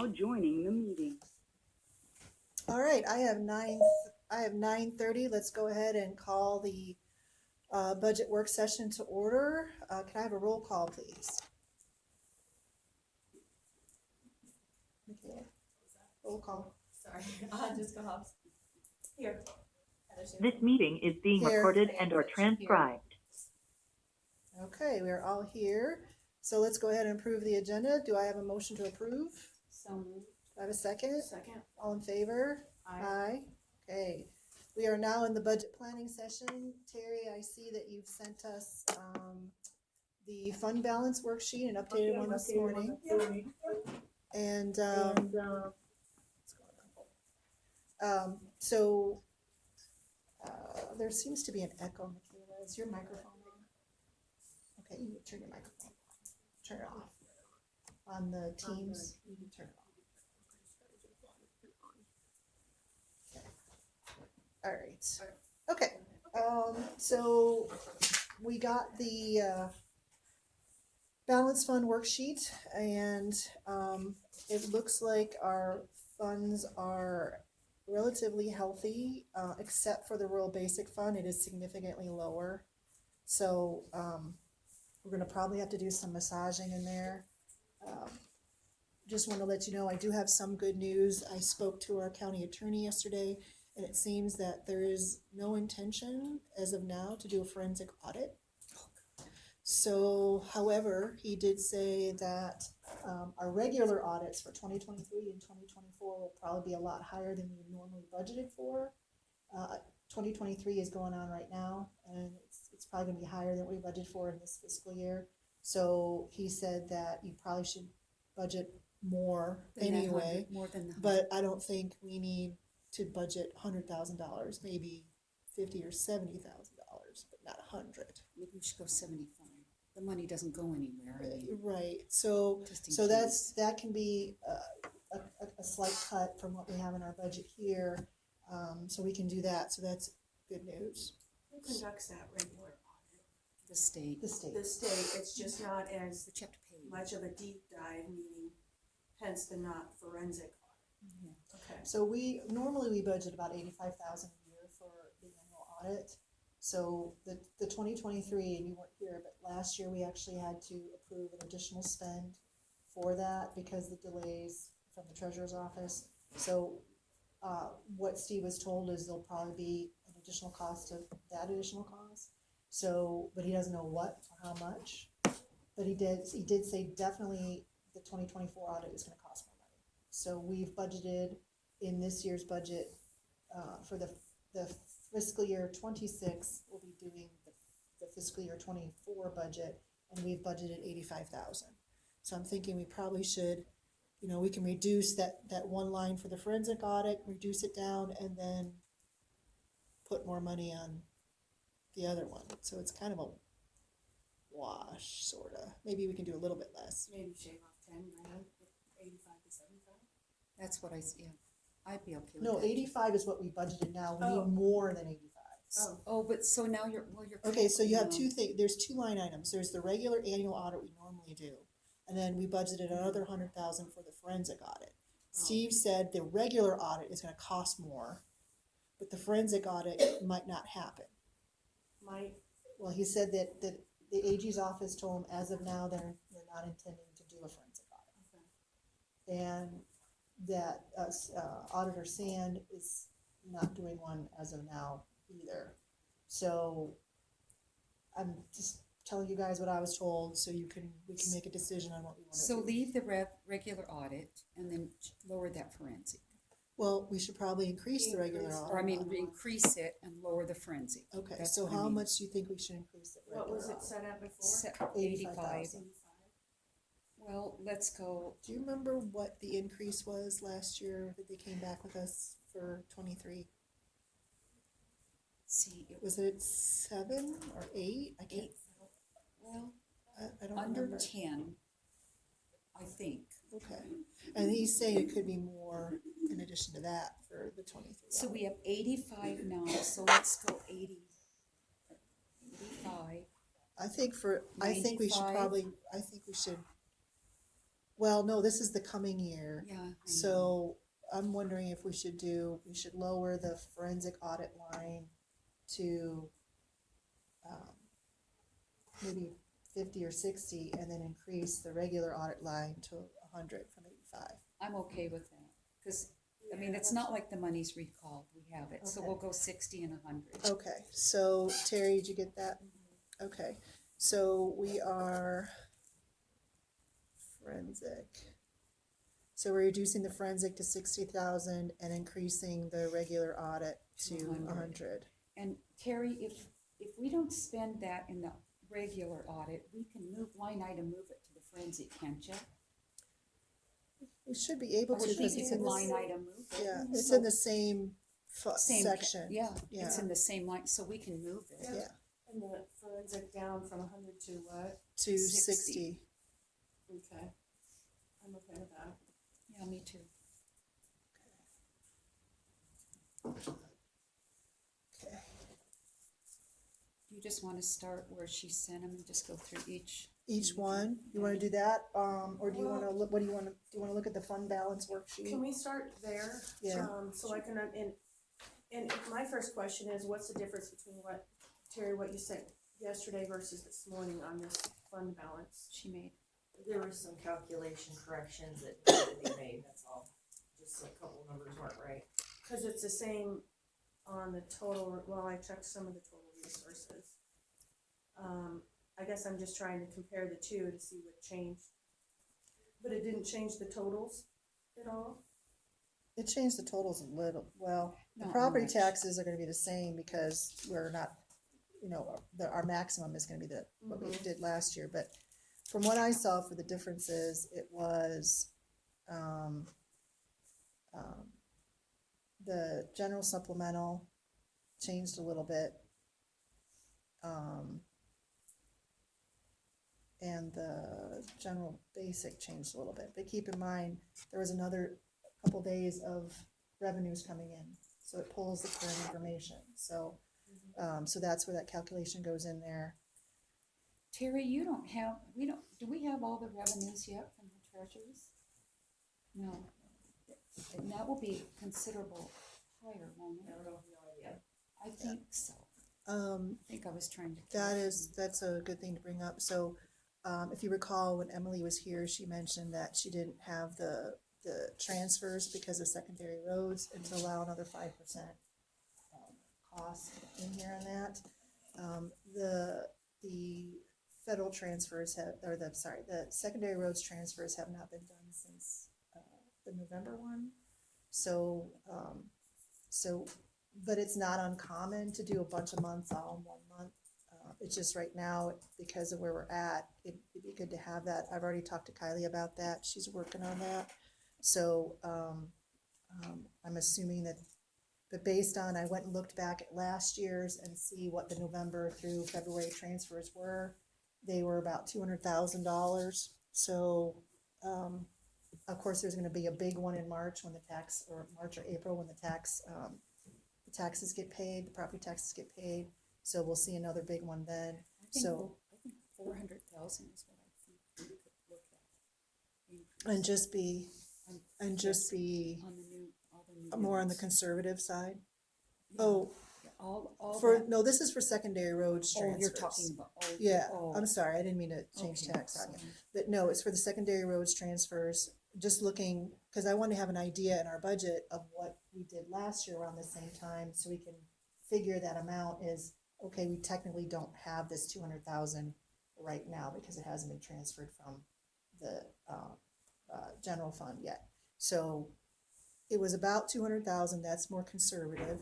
now joining the meeting. All right, I have 9:30. Let's go ahead and call the budget work session to order. Can I have a roll call, please? Michaela, roll call. Sorry, just go Hobbs. Here. This meeting is being Here. recorded and or transcribed. Okay, we are all here. So let's go ahead and approve the agenda. Do I have a motion to approve? So moved. Do I have a second? Second. All in favor? Aye. Okay. We are now in the budget planning session. Terry, I see that you've sent us the fund balance worksheet, an updated one this morning. And so there seems to be an echo, Michaela. Is your microphone on? Okay, you turn your microphone. Turn it off. On the Teams, you can turn it off. All right. Okay. So we got the balance fund worksheet, and it looks like our funds are relatively healthy, except for the rural basic fund. It is significantly lower. So we're going to probably have to do some massaging in there. Just want to let you know, I do have some good news. I spoke to our county attorney yesterday, and it seems that there is no intention as of now to do a forensic audit. So, however, he did say that our regular audits for 2023 and 2024 will probably be a lot higher than we normally budgeted for. 2023 is going on right now, and it's probably going to be higher than we budgeted for in this fiscal year. So he said that you probably should budget more anyway, more than the but I don't think we need to budget $100,000, maybe $50,000 or $70,000, but not $100,000. Maybe we should go 75. The money doesn't go anywhere. I mean, Right. So just in so case. that can be a slight cut from what we have in our budget here. So we can do that. So that's good news. Who conducts that regular audit? the state. The state. The state, it's just not as But you have to pay. much of a deep dive, meaning hence the not forensic audit. Yeah. Okay. So we normally budget about $85,000 a year for the annual audit. So the 2023, and you weren't here, but last year we actually had to approve an additional spend for that because the delays from the treasurer's office. So what Steve was told is there'll probably be an additional cost of that additional cost. So, but he doesn't know what or how much. But he did say definitely the 2024 audit is going to cost more money. So we've budgeted in this year's budget for the fiscal year 26, we'll be doing the fiscal year 24 budget, and we've budgeted $85,000. So I'm thinking we probably should, we can reduce that one line for the forensic audit, reduce it down, and then put more money on the other one. So it's kind of a wash, sort of. Maybe we can do a little bit less. Maybe shave off 10 grand, 85 to 75. That's what I'd be okay with No, that. 85 is what we budgeted now. We Oh. need more than 85. Oh, Oh, but so now you're Okay, so you have two things. There's two line items. There's the regular annual audit we normally do, and then we budgeted another $100,000 for the forensic audit. Steve said the regular audit is going to cost more, but the forensic audit might not happen. Well, he said that the AG's office told him as of now they're not intending to do a forensic audit, and that Auditor Sand is not doing one as of now either. So I'm just telling you guys what I was told, so we can make a decision on what we want to So do. leave the regular audit and then lower that forensic. Well, we should probably increase the regular audit. Or increase it and lower the forensic. Okay, That's so what I how mean. much do you think we should increase the regular what was it audit? set at before? 85. 85,000. Well, let's go. Do you remember what the increase was last year that they came back with us for 23? See, it Was it 7 or 8? I can't. 8. Well, I don't under remember. 10, I think. Okay, and he's saying it could be more in addition to that for the 23. So we have 85 now, so let's go 80. 85. I think we should 95. probably. I think we should Well, no, this is the coming year. Yeah. I know. So I'm wondering if we should lower the forensic audit line to maybe 50 or 60, and then increase the regular audit line to 100 from 85. I'm okay with that, because, I mean, it's not like the money's recalled, we have it, so Okay. we'll go 60 and 100. Okay, so Terry, did you get that? Okay, so we are forensic. So we're reducing the forensic to 60,000 and increasing the regular audit to 100. And Terry, if we don't spend that in the regular audit, we can move it to the forensic, can't you? We should be able Or to should because we it's do in line the, item move it? yeah, it's So- in the same Same section. Yeah, Yeah. it's in the same line, so we can move it. Yeah, And the forensic down from 100 to what? to 60. 60. Okay. I'm okay with that. Yeah, me too. Okay. You just want to start where she sent them and just go through each. Each one, you wanna do that, or do you wanna look, what do you wanna look at the fund balance worksheet? Can we start there? Yeah. So I can, and my first question is, what's the difference between what, Terry, what you sent yesterday versus this morning on this fund balance? She made. There were some calculation corrections that needed to be made, that's all. Just a couple numbers weren't right. Cause it's the same on the total, well, I checked some of the total resources. I guess I'm just trying to compare the two to see what changed. But it didn't change the totals at all? It changed the totals a little, well, the Not property much. taxes are gonna be the same because we're not, our maximum is gonna be what we did last year, but from what I saw for the differences, it was, the general supplemental changed a little bit. And the general basic changed a little bit, but keep in mind, there was another couple days of revenues coming in, so it pulls the current information, so, so that's where that calculation goes in there. Terry, do we have all the revenues yet from the treasurers? No. And that will be considerable higher, won't it? I don't know, no idea. I think so. I think I was trying to. That's a good thing to bring up, so, if you recall, when Emily was here, she mentioned that she didn't have the transfers because of secondary roads, and to allow another 5% cost in here on that. The federal transfers the secondary roads transfers have not been done since the November one. So, but it's not uncommon to do a bunch of months all in 1 month. It's just right now, because of where we're at, it'd be good to have that. I've already talked to Kylie about that. She's working on that. So, I'm assuming that, but based on, I went and looked back at last year's and see what the November through February transfers were. They were about $200,000. So, of course, there's gonna be a big one in March when March or April when the taxes get paid, the property taxes get paid. So we'll see another big one then. I think 400,000 is what I think we could look at. And just be On the new, all the new. more on the business. conservative side. Yeah. Oh, Yeah, all that. no, this is for secondary roads Oh, transfers. you're talking about, Yeah, oh, I'm sorry, I didn't mean to change okay, tax on you. sorry. But no, it's for the secondary roads transfers, just looking, because I want to have an idea in our budget of what we did last year around the same time, so we can figure that amount is, okay, we technically don't have this 200,000 right now because it hasn't been transferred from the general fund yet. So it was about 200,000, that's more conservative.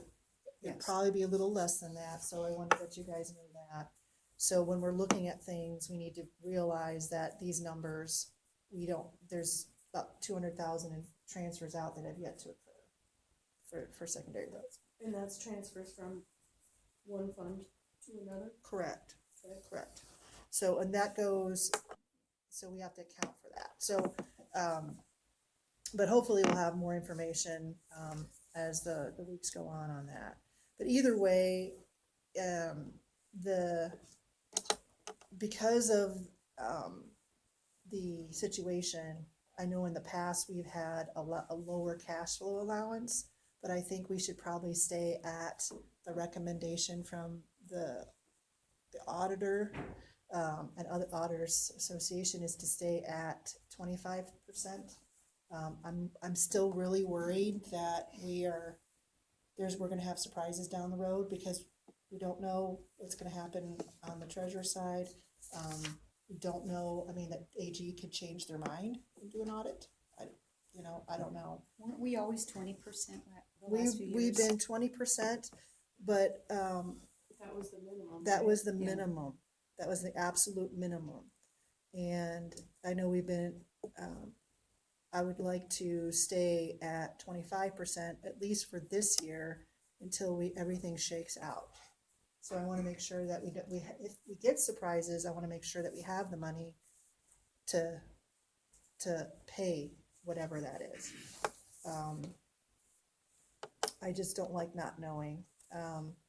It'd Yes. probably be a little less than that, so I wanted to let you guys know that. So when we're looking at things, we need to realize that these numbers, there's about 200,000 in transfers out that have yet to occur for secondary roads. And that's transfers from one fund to another? Correct, Okay. correct. So, and that goes, so we have to account for that. So, but hopefully we'll have more information, as the weeks go on that. But either way, because of, the situation I know in the past we've had a lower cash flow allowance, but I think we should probably stay at the recommendation from the auditor, and other auditors association is to stay at 25%. I'm still really worried that we're gonna have surprises down the road because we don't know what's gonna happen on the treasurer side. We don't know, I mean, that AG could change their mind and do an audit. I don't know. Weren't we always 20% the last few We've years? been 20%, but, That was the minimum. that right? was the Yeah. minimum. That was the absolute minimum. And I know we've been, I would like to stay at 25%, at least for this year, until everything shakes out. So I want to make sure that if we get surprises, I want to make sure that we have the money to pay whatever that is. I just don't like not knowing.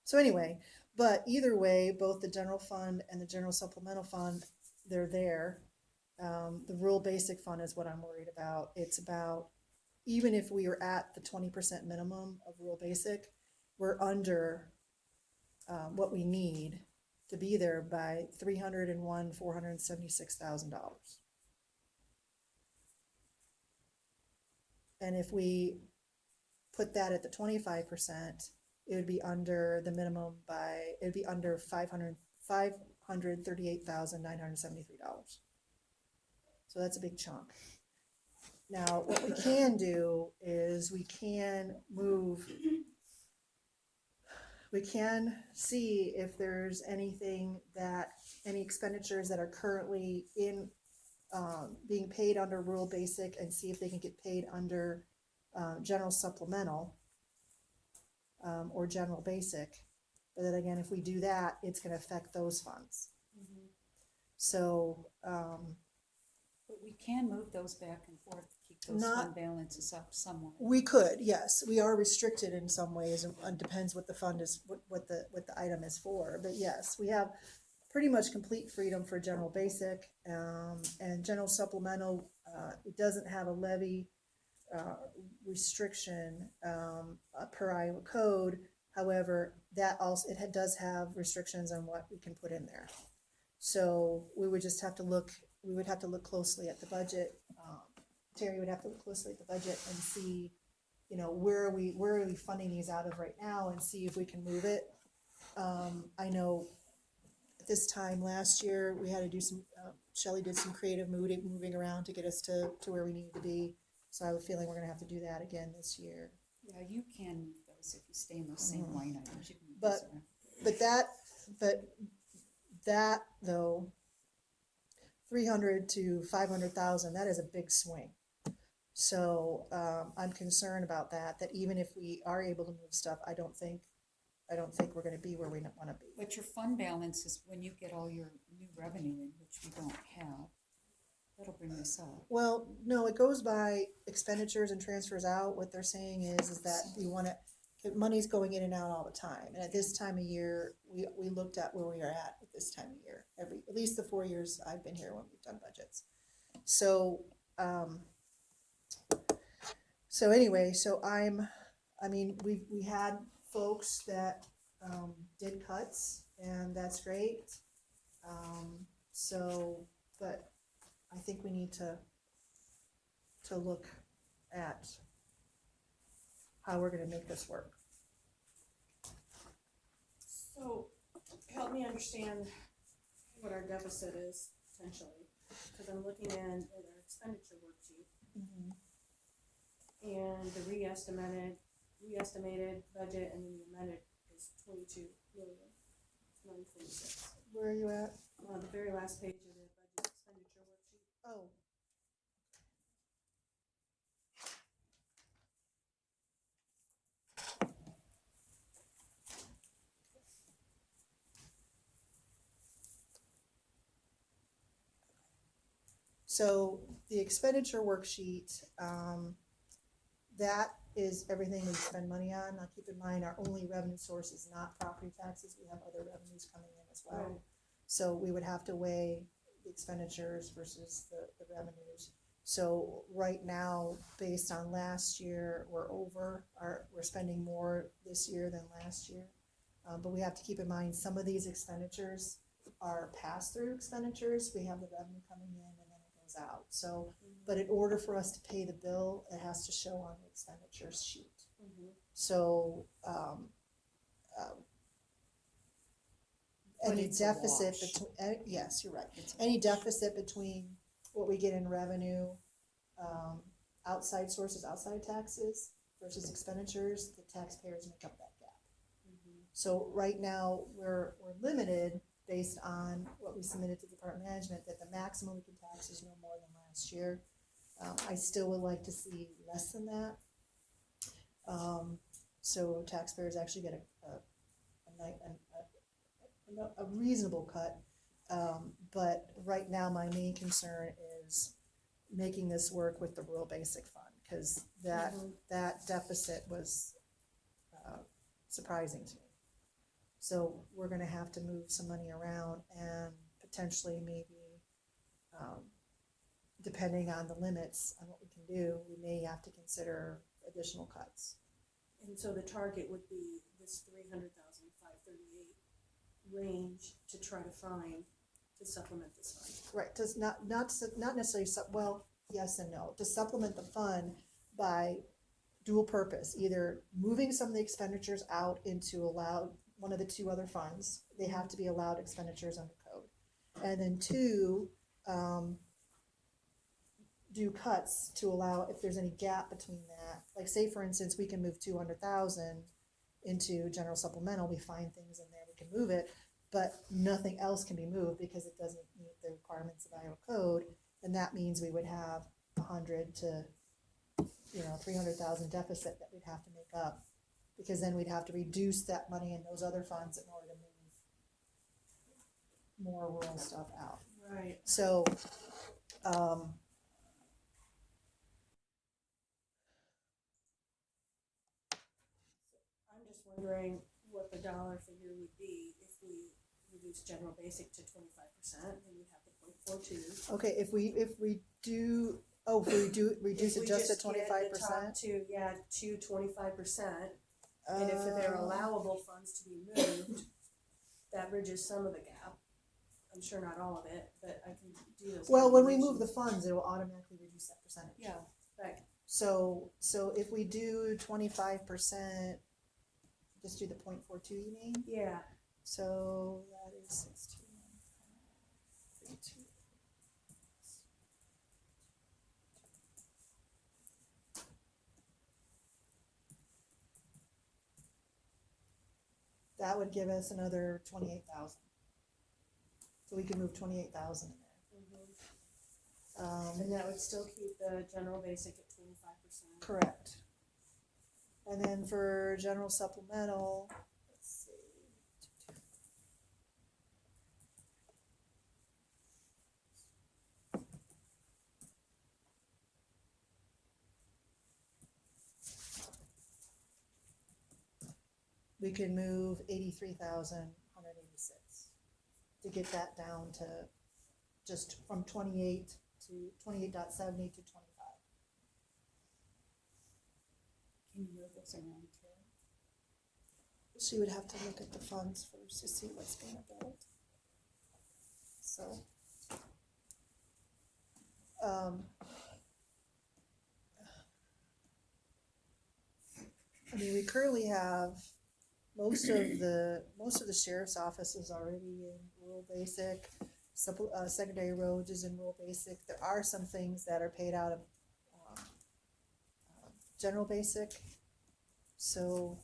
So anyway, but either way, both the general fund and the general supplemental fund, they're there. The rural basic fund is what I'm worried about. It's about, even if we are at the 20% minimum of rural basic, we're under what we need to be there by $301,476,000. And if we put that at the 25%, it would be under the minimum it would be under $538,973. So that's a big chunk. Now, what we can do is we can see if there's any expenditures that are currently being paid under rural basic, and see if they can get paid under general supplemental or general basic. But then again, if we do that, it's going to affect those funds. Mhm. So But we can move those back and forth to keep those Not- fund balances up somewhat. we could, yes, we are restricted in some ways, and depends what the fund is, what the item is for. But yes, we have pretty much complete freedom for general basic, and general supplemental. It doesn't have a levy restriction per Iowa code. However, that also does have restrictions on what we can put in there. So we would just have to look. We would have to look closely at the budget. Terry would have to look closely at the budget and see, where are we funding these out of right now, and see if we can move it. I know at this time last year we had to do some. Shelley did some creative moving around to get us to where we needed to be. So I have a feeling we're going to have to do that again this year. Yeah, you can move those if you stay in those same line items. You can move But- those around. But that though, 300 to 500,000, that is a big swing. So I'm concerned about that. That even if we are able to move stuff, I don't think we're going to be where we want to be. But your fund balance is when you get all your new revenue in, which we don't have, that'll bring this up. Well, no, it goes by expenditures and transfers out. What they're saying is that you want to. Money's going in and out all the time, and at this time of year, we looked at where we are at this time of year. At least the 4 years I've been here when we've done budgets. So anyway, we had folks that did cuts, and that's great. But I think we need to look at how we're going to make this work. So, help me understand what our deficit is potentially, because I'm looking at our expenditure worksheet, and the re-estimated budget, and then the amended is 22,946. Where are you at? On the very last page of the budget expenditure worksheet. Oh. So the expenditure worksheet, that is everything we spend money on. Now keep in mind, our only revenue source is not property taxes. We have other revenues coming in as well. Right. So we would have to weigh the expenditures versus the revenues. So right now, based on last year, we're spending more this year than last year. But we have to keep in mind, some of these expenditures are pass-through expenditures. We have the revenue coming in and then it goes out. So, but in order for us to pay the bill, it has to show on the expenditures sheet. So, But any it's a deficit wash. between, yes, you're right. It's Any deficit between what we get in revenue, outside sources, outside taxes versus expenditures, the taxpayers make up that gap. So right now, we're limited based on what we submitted to Department Management, that the maximum we can tax is no more than last year. I still would like to see less than that. So taxpayers actually get a reasonable cut. But right now, my main concern is making this work with the rural basic fund, because that deficit was surprising to me. So we're gonna have to move some money around and potentially maybe, depending on the limits on what we can do, we may have to consider additional cuts. And so the target would be this 300,538 range to try to find to supplement this fund. Right, does not necessarily, well, yes and no, to supplement the fund by dual purpose, either moving some of the expenditures out into allowed, one of the two other funds, they have to be allowed expenditures under code. And then two, do cuts to allow, if there's any gap between that, like say for instance, we can move 200,000 into general supplemental, we find things in there, we can move it, but nothing else can be moved because it doesn't meet the requirements of Iowa code, and that means we would have 100 to 300,000 deficit that we'd have to make up, because then we'd have to reduce that money in those other funds in order to move more rural stuff out. Right. So, I'm just wondering what the dollar figure would be if we reduce general basic to 25%, then we'd have the 0.42. okay, if we reduce it just to 25%. To 25%, and if they're allowable funds to be moved, that bridges some of the gap. I'm sure not all of it, but I can do those. Well, when we move the calculations. funds, it will automatically reduce that percentage. Yeah, right. So if we do 25%, just do the 0.42, you mean? Yeah, So that is 16. That would give us another 28,000. So we could move 28,000 in there. and that would still keep the general basic at 25%. Correct. And then for general supplemental, let's see. We can move 83,186 to get that down to just from 28 to 28.70 to 25. Can you move those around, Terry? She would have to look at the funds first to see what's being built. So, I mean, we currently have most of the sheriff's office is already in rural basic. Secondary roads is in rural basic. There are some things that are paid out of general basic. So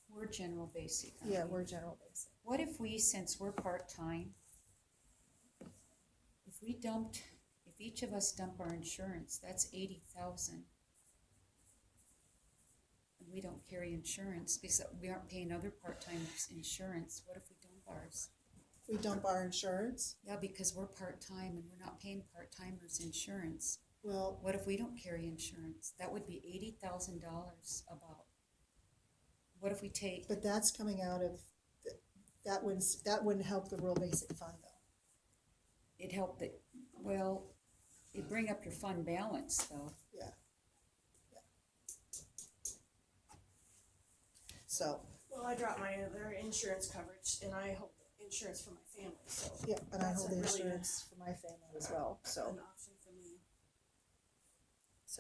We're general basic. aren't yeah, we? we're general basic. What if we, since we're part-time, if each of us dump our insurance, that's 80,000. And we don't carry insurance because we aren't paying other part-timers insurance. What if we dump ours? We dump our insurance. Yeah, because we're part-time and we're not paying part-timers insurance. Well, What if we don't carry insurance? That would be $80,000 about. What if we take, but that's coming out of that wouldn't help the rural basic fund though. it helped that, well, You bring up your fund balance though. So, Well, I dropped my other insurance coverage and I hold insurance for my family, so yeah, and I That's hold a the really insurance for my family as well, so, an option for me. That's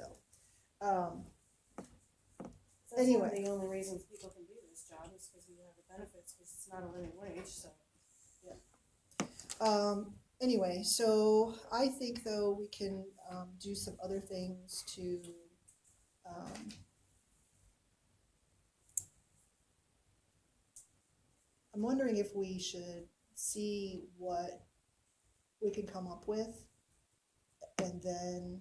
one Anyway. of the only reasons people can do this job is because you have the benefits, because it's not a living wage, so. anyway, so I think though we can, do some other things to, I'm wondering if we should see what we can come up with and then,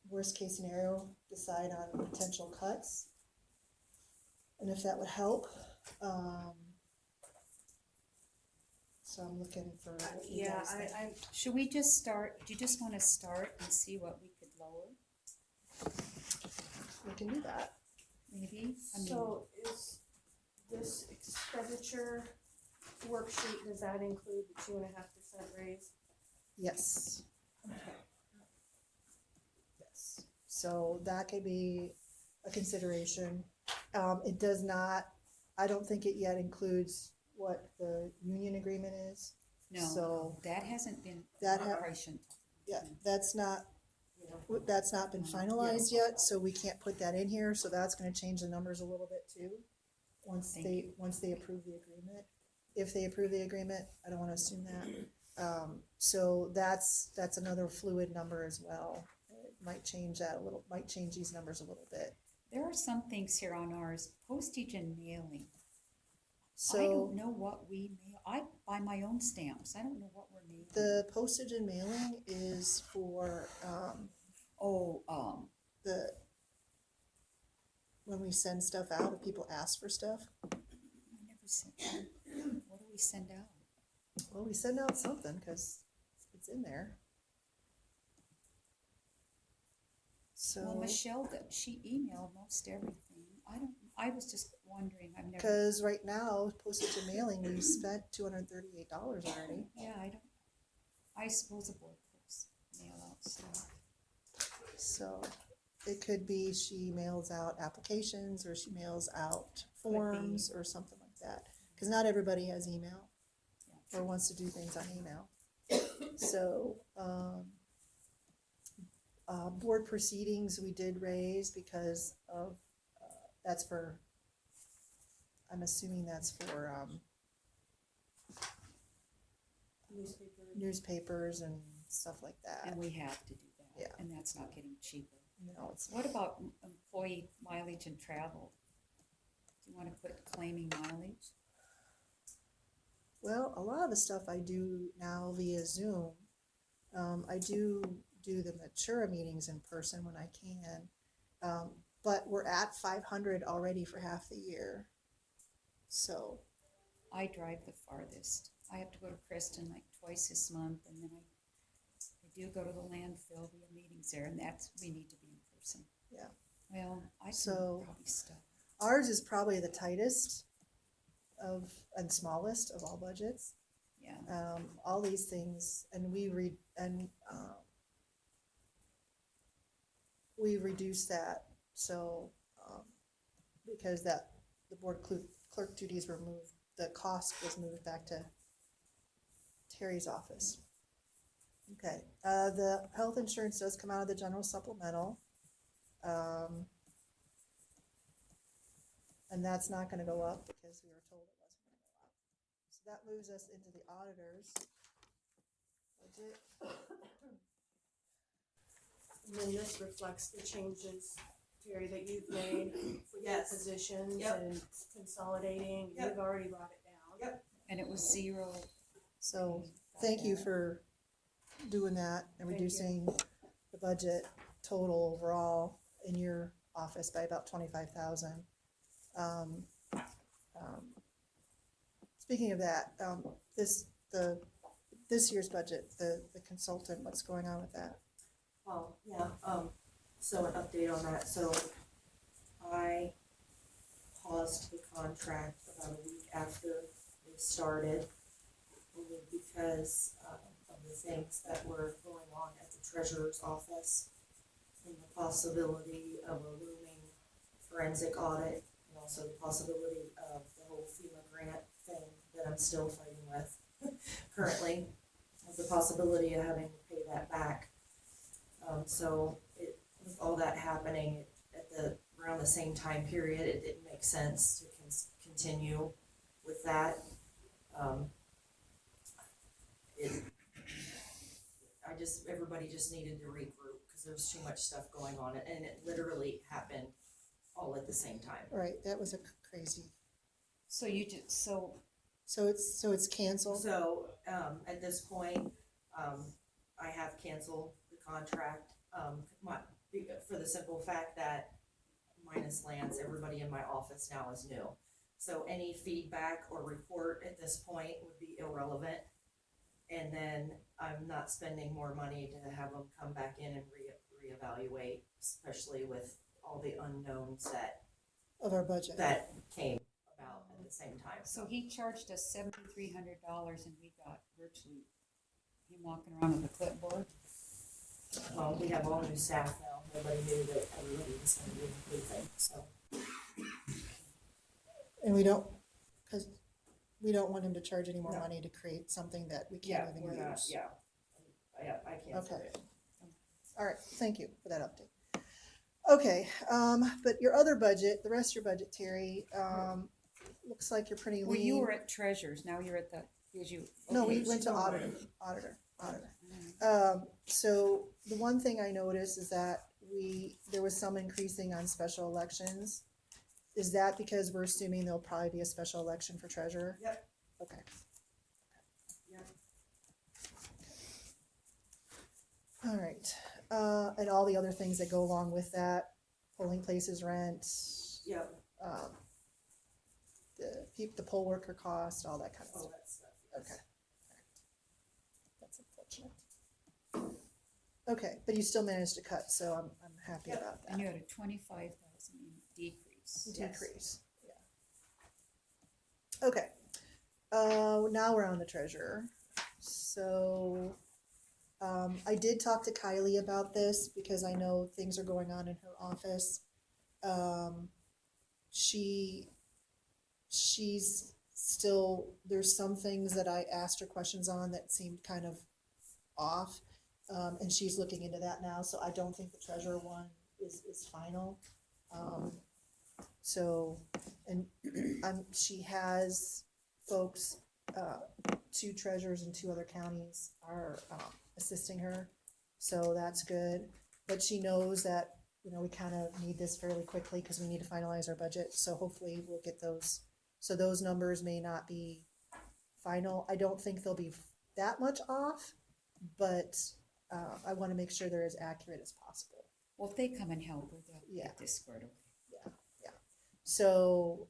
worst case scenario, decide on potential cuts. And if that would help, so I'm looking for what you Yeah, guys think. Should we just start, do you just wanna start and see what we could lower, We can do that. maybe? I mean, So is this expenditure worksheet, does that include the 2.5% raise? Yes. Yes. So that could be a consideration. It does not, I don't think it yet includes what the union agreement is. no, So, that hasn't been, That ha- operation. yeah, that's not been finalized yet, so we can't put that in here, so that's gonna change the numbers a little bit too. Once Thank they approve the agreement. If they approve the agreement, I don't wanna assume that. So that's another fluid number as well. It might change that a little, might change these numbers a little bit. There are some things here on ours, postage and mailing. I So don't know what we mail, I buy my own stamps, I don't know what we're mailing. the postage and mailing is for, the, when we send stuff out, if people ask for stuff, I never sent, what do we send out? well, we send out something, cause it's in there. Well, So, Michelle, she emailed most everything, I was just wondering, I've never, cause right now, postage and mailing, we spent $238 already. yeah, I suppose the board clerks mail out stuff. So it could be she mails out applications or she mails out forms or something like that. Cause not everybody has email or wants to do things on email. So, board proceedings, we did raise because of, that's for, I'm assuming that's for, newspapers and stuff like that. And we have to do that. Yeah. And that's not getting cheaper. No, it's What about employee mileage and travel? Do you wanna put claiming mileage? Well, a lot of the stuff I do now via Zoom. I do the Matura meetings in person when I can. But we're at 500 already for half the year. So, I drive the farthest. I have to go to Preston like twice this month, and then I do go to the landfill, we have meetings there, and we need to be in person. Yeah. Well, I can So- probably stop. ours is probably the tightest and smallest of all budgets. Yeah, All these things, and we reduced that, so, because the board clerk duties were moved, the cost was moved back to Terry's office. Okay, the health insurance does come out of the general supplemental. And that's not gonna go up because we were told it wasn't gonna go up. So that moves us into the auditor's budget. And then this reflects the changes, Terry, that you've made for your Yes. positions Yep. and consolidating. Yep. You've already brought it down. Yep. and it was 0. So thank you for doing that and Thank you. reducing the budget total overall in your office by about 25,000. Speaking of that, this year's budget, the consultant, what's going on with that? Oh, yeah, so an update on that, so I paused the contract about a week after it started, only because, of the things that were going on at the treasurer's office and the possibility of a looming forensic audit, and also the possibility of the whole FEMA grant thing that I'm still fighting with currently, of the possibility of having to pay that back. So with all that happening around the same time period, it didn't make sense to continue with that. Everybody just needed to regroup because there's too much stuff going on, and it literally happened all at the same time. Right, that was a crazy. So you just, so So it's canceled? So, at this point, I have canceled the contract, for the simple fact that minus Lance, everybody in my office now is new. So any feedback or report at this point would be irrelevant. And then I'm not spending more money to have them come back in and reevaluate, especially with all the unknowns Of our budget? that came about at the same time. so he charged us $7,300 and we got virtually him walking around with a clipboard. Well, we have all new staff now. Nobody knew that everybody was gonna do anything, so. And we don't want him to charge any more money to create something that we can't even We're not, use. I canceled Okay. it. All right, thank you for that update. Okay, but your other budget, the rest of your budget, Terry, looks like you're pretty Well, lean. you were at treasures, now you're at the, because you. No, we okay. went to auditor. So the one thing I noticed is that there was some increasing on special elections. Is that because we're assuming there'll probably be a special election for treasurer? Yep. Okay. Yep. All right, and all the other things that go along with that, polling places rent, Yep, the poll worker cost, all that kind of all stuff. that stuff. yes. Okay. That's unfortunate. Okay, but you still managed to cut, so I'm happy Yep. about that. And you had a 25,000 decrease. Yes. Decrease, yeah. Okay, now we're on the treasurer. So, I did talk to Kylie about this because I know things are going on in her office. She's still, there's some things that I asked her questions on that seemed kind of off. And she's looking into that now, so I don't think the treasurer one is final. So, and she has folks, 2 treasurers in 2 other counties are assisting her, so that's good. But she knows that, we kind of need this fairly quickly because we need to finalize our budget, so hopefully we'll get those. So those numbers may not be final. I don't think they'll be that much off, but I want to make sure they're as accurate as possible. Well, if they come and help, we'll Yeah. get this squared away. So,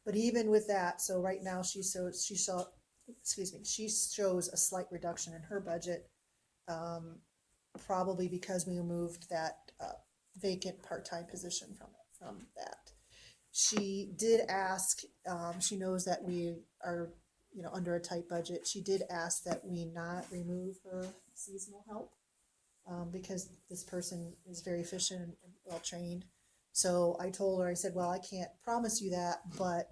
but even with that, so right now she shows a slight reduction in her budget, probably because we removed that vacant part-time position from that. She did ask, she knows that we are, under a tight budget. She did ask that we not remove her seasonal help, because this person is very efficient and well-trained. So I told her, I said, well, I can't promise you that, but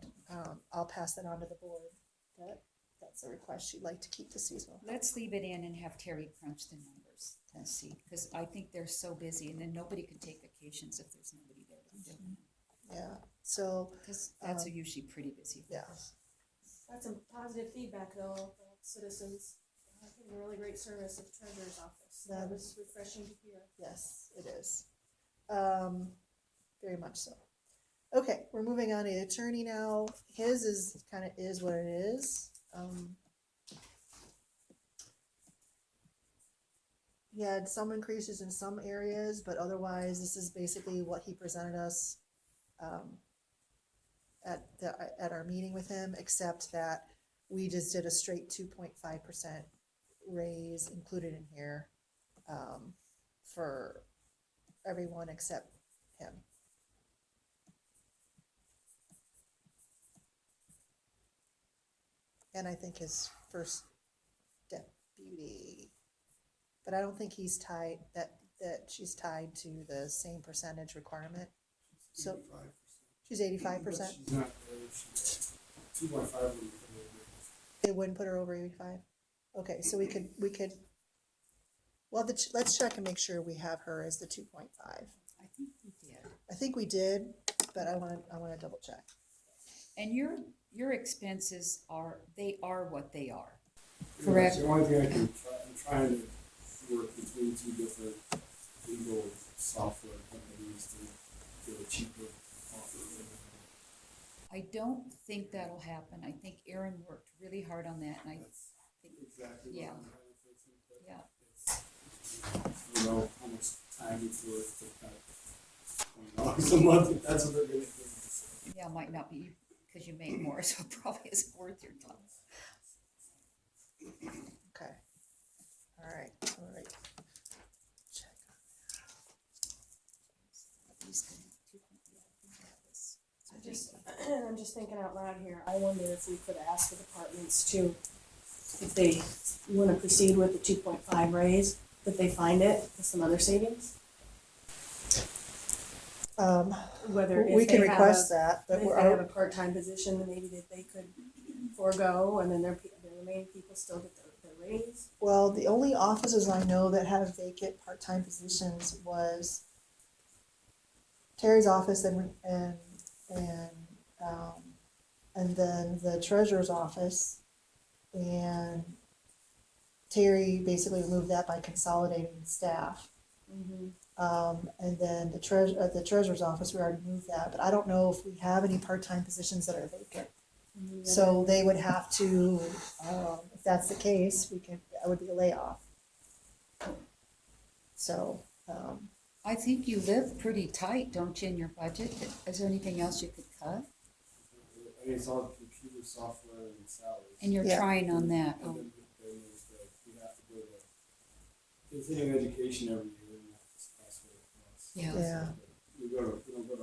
I'll pass that on to the board. That's a request. She'd like to keep the seasonal. Let's leave it in and have Terry crunch the numbers and see, because I think they're so busy, and then nobody can take vacations if there's nobody there to fill in. Yeah, so, Because that's usually pretty busy. for yeah. us. That's some positive feedback though, from citizens. I think a really great service at the treasurer's office. That was refreshing to hear. Yes, it is. Very much so. Okay, we're moving on to the attorney now. His is what it is. He had some increases in some areas, but otherwise, this is basically what he presented us at our meeting with him, except that we just did a straight 2.5% raise included in here for everyone except him. And I think his Beauty. But I don't think he's tied, that she's tied to the same percentage requirement. So she's 85%. She's not, she's 2.5. It wouldn't put her over 85? Okay, so we could, well, let's check and make sure we have her as the 2.5. I think we did. I think we did, but I wanna double check. And your expenses are what they are. That's Correct. the only thing I can try, I'm trying to work between two different legal software companies to get a cheaper offer. I don't think that'll happen. I think Aaron worked really hard on that, and I That's think, exactly yeah. what I'm trying to fix it, but yeah. it's, you know, how much time it's worth to cut $20 a month, if that's what they're gonna give me. Yeah, it might not be because you make more, so it probably isn't worth your time. Okay. All right. Check. I'm just thinking out loud here, I wonder if we could ask the departments to, if they wanna proceed with the 2.5 raise, that they find it with some other savings, whether We if can they have request a, that, but if they have a part-time position, then maybe that they could forego, and then their remaining people still get their raise. well, the only offices I know that have vacant part-time positions was Terry's office and then the treasurer's office. And Terry basically removed that by consolidating staff. And then the treasurer's office, we already moved that, but I don't know if we have any part-time positions that are vacant. So they would have to, if that's the case, that would be a layoff. So, I think you live pretty tight, don't you, in your budget? Is there anything else you could cut? I mean, it's all computer software and salaries. And you're Yeah. trying on that. And Oh, then there's the, we have to go to continuing education every year, and that's what it costs. Yeah. Yeah. We don't go to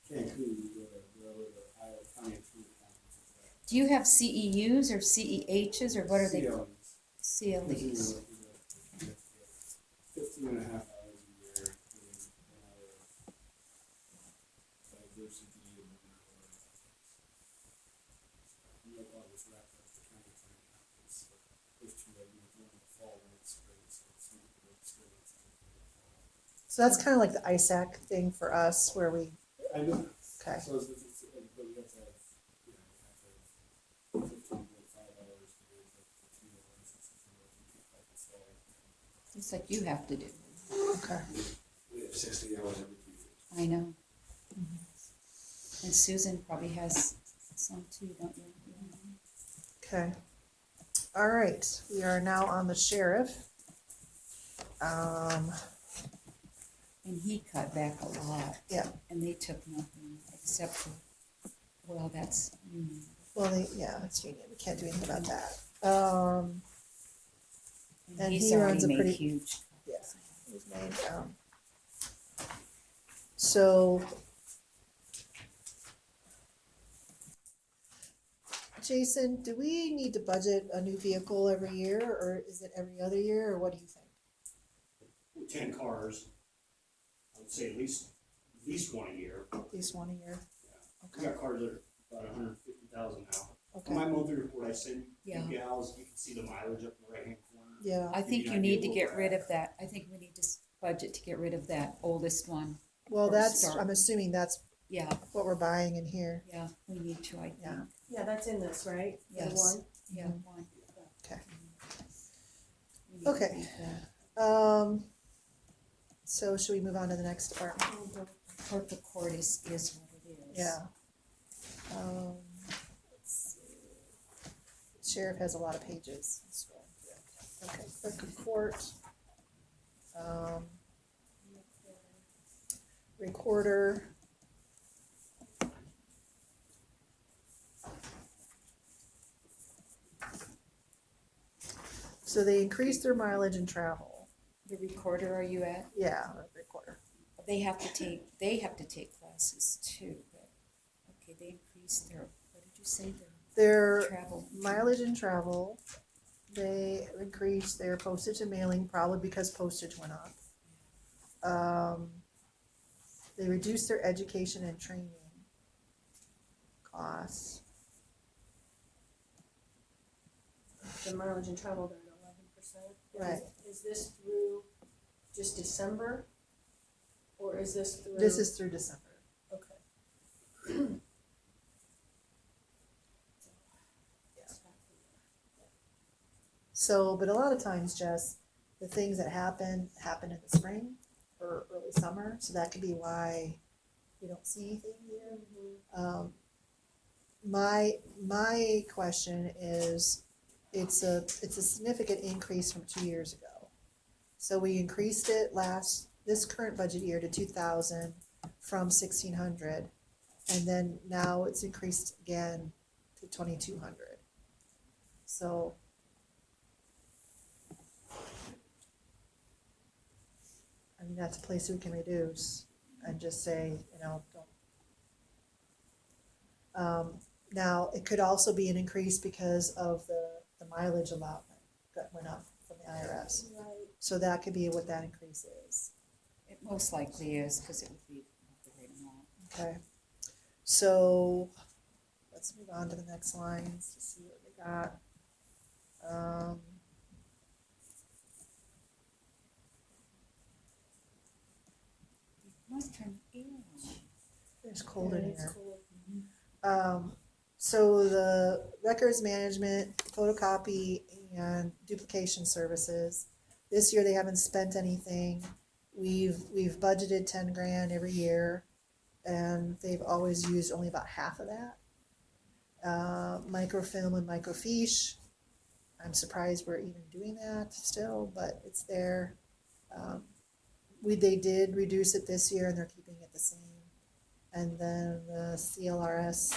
Cancun, we go to wherever the Iowa County Food Conference is at. do you have CEUs or CEHs or what are they? CLEs. CLEs. 15.5 hours a year doing 1 hour of diversity and 1 hour of ethics. We have all this wrapped up the county time conference, so there's 2 of them, one in the fall, one in the spring, so it's not the work spring, it's not the fall. so that's kind of like the ISAC thing for us where we, I know. okay. So it's but we have to have, you know, we have to have 15.5 hours to get the 2 licenses and what we keep up the fall. It's like you have to do. Okay. We have 60 hours every 2 years. I know. And Susan probably has some too, don't you? Okay. All right. We are now on the sheriff. And he cut back a lot. Yeah. And they took nothing except for, well, that's union. Well, it's union. We can't do anything about that. And he's he runs already a made pretty- huge. Yeah. He's made, so Jason, do we need to budget a new vehicle every year, or is it every other year, or what do you think? With 10 cars, I would say at least one a year. At least one a year? We got cars that are about 150,000 now. Okay, My monthly report I send Yeah. you gals, you can see the mileage up in the right-hand corner. yeah. I think Give you you an need to idea get where rid we're of that. I think we need to budget to get rid of that oldest one. Well, Or that's, start. I'm assuming that's Yeah, what we're buying in here. yeah, we need to, I think. Yeah. Yeah, that's in this, right? The Yes. one? Yeah, one. Okay. We need to Okay. keep that. So should we move on to the next department? Corporate court is what it is. Yeah. Let's see. Sheriff has a lot of pages. Let's scroll through it. Okay, clerk of court. Recorder. So they increased their mileage and travel. The recorder, are you at? Yeah, recorder. They have to take classes too, but, okay, they increased their, what did you say, their Their travel? mileage and travel They increased their postage and mailing, probably because postage went up. They reduced their education and training costs. The mileage and travel, they're at 11%. Right. Is this through just December? Or is this through? This is through December. Okay. So, but a lot of times, Jess, the things that happen in the spring or early summer, so that could be why we don't see anything here. My question is, it's a significant increase from 2 years ago. So we increased it this current budget year to 2,000 from 1,600, and then now it's increased again to 2,200. So. I mean, that's a place we can reduce and just say, don't. Now, it could also be an increase because of the mileage allotment that went up from the IRS. Right. So that could be what that increase is. It most likely is, because it would be the right amount. Okay. So let's move on to the next lines to see what we got. Must turn the air on. There's cold in It's here. cold. So the records management, photocopy, and duplication services. This year they haven't spent anything. We've budgeted 10 grand every year, and they've always used only about half of that. Microfilm and microfiche. I'm surprised we're even doing that still, but it's there. They did reduce it this year, and they're keeping it the same. And then the CLRS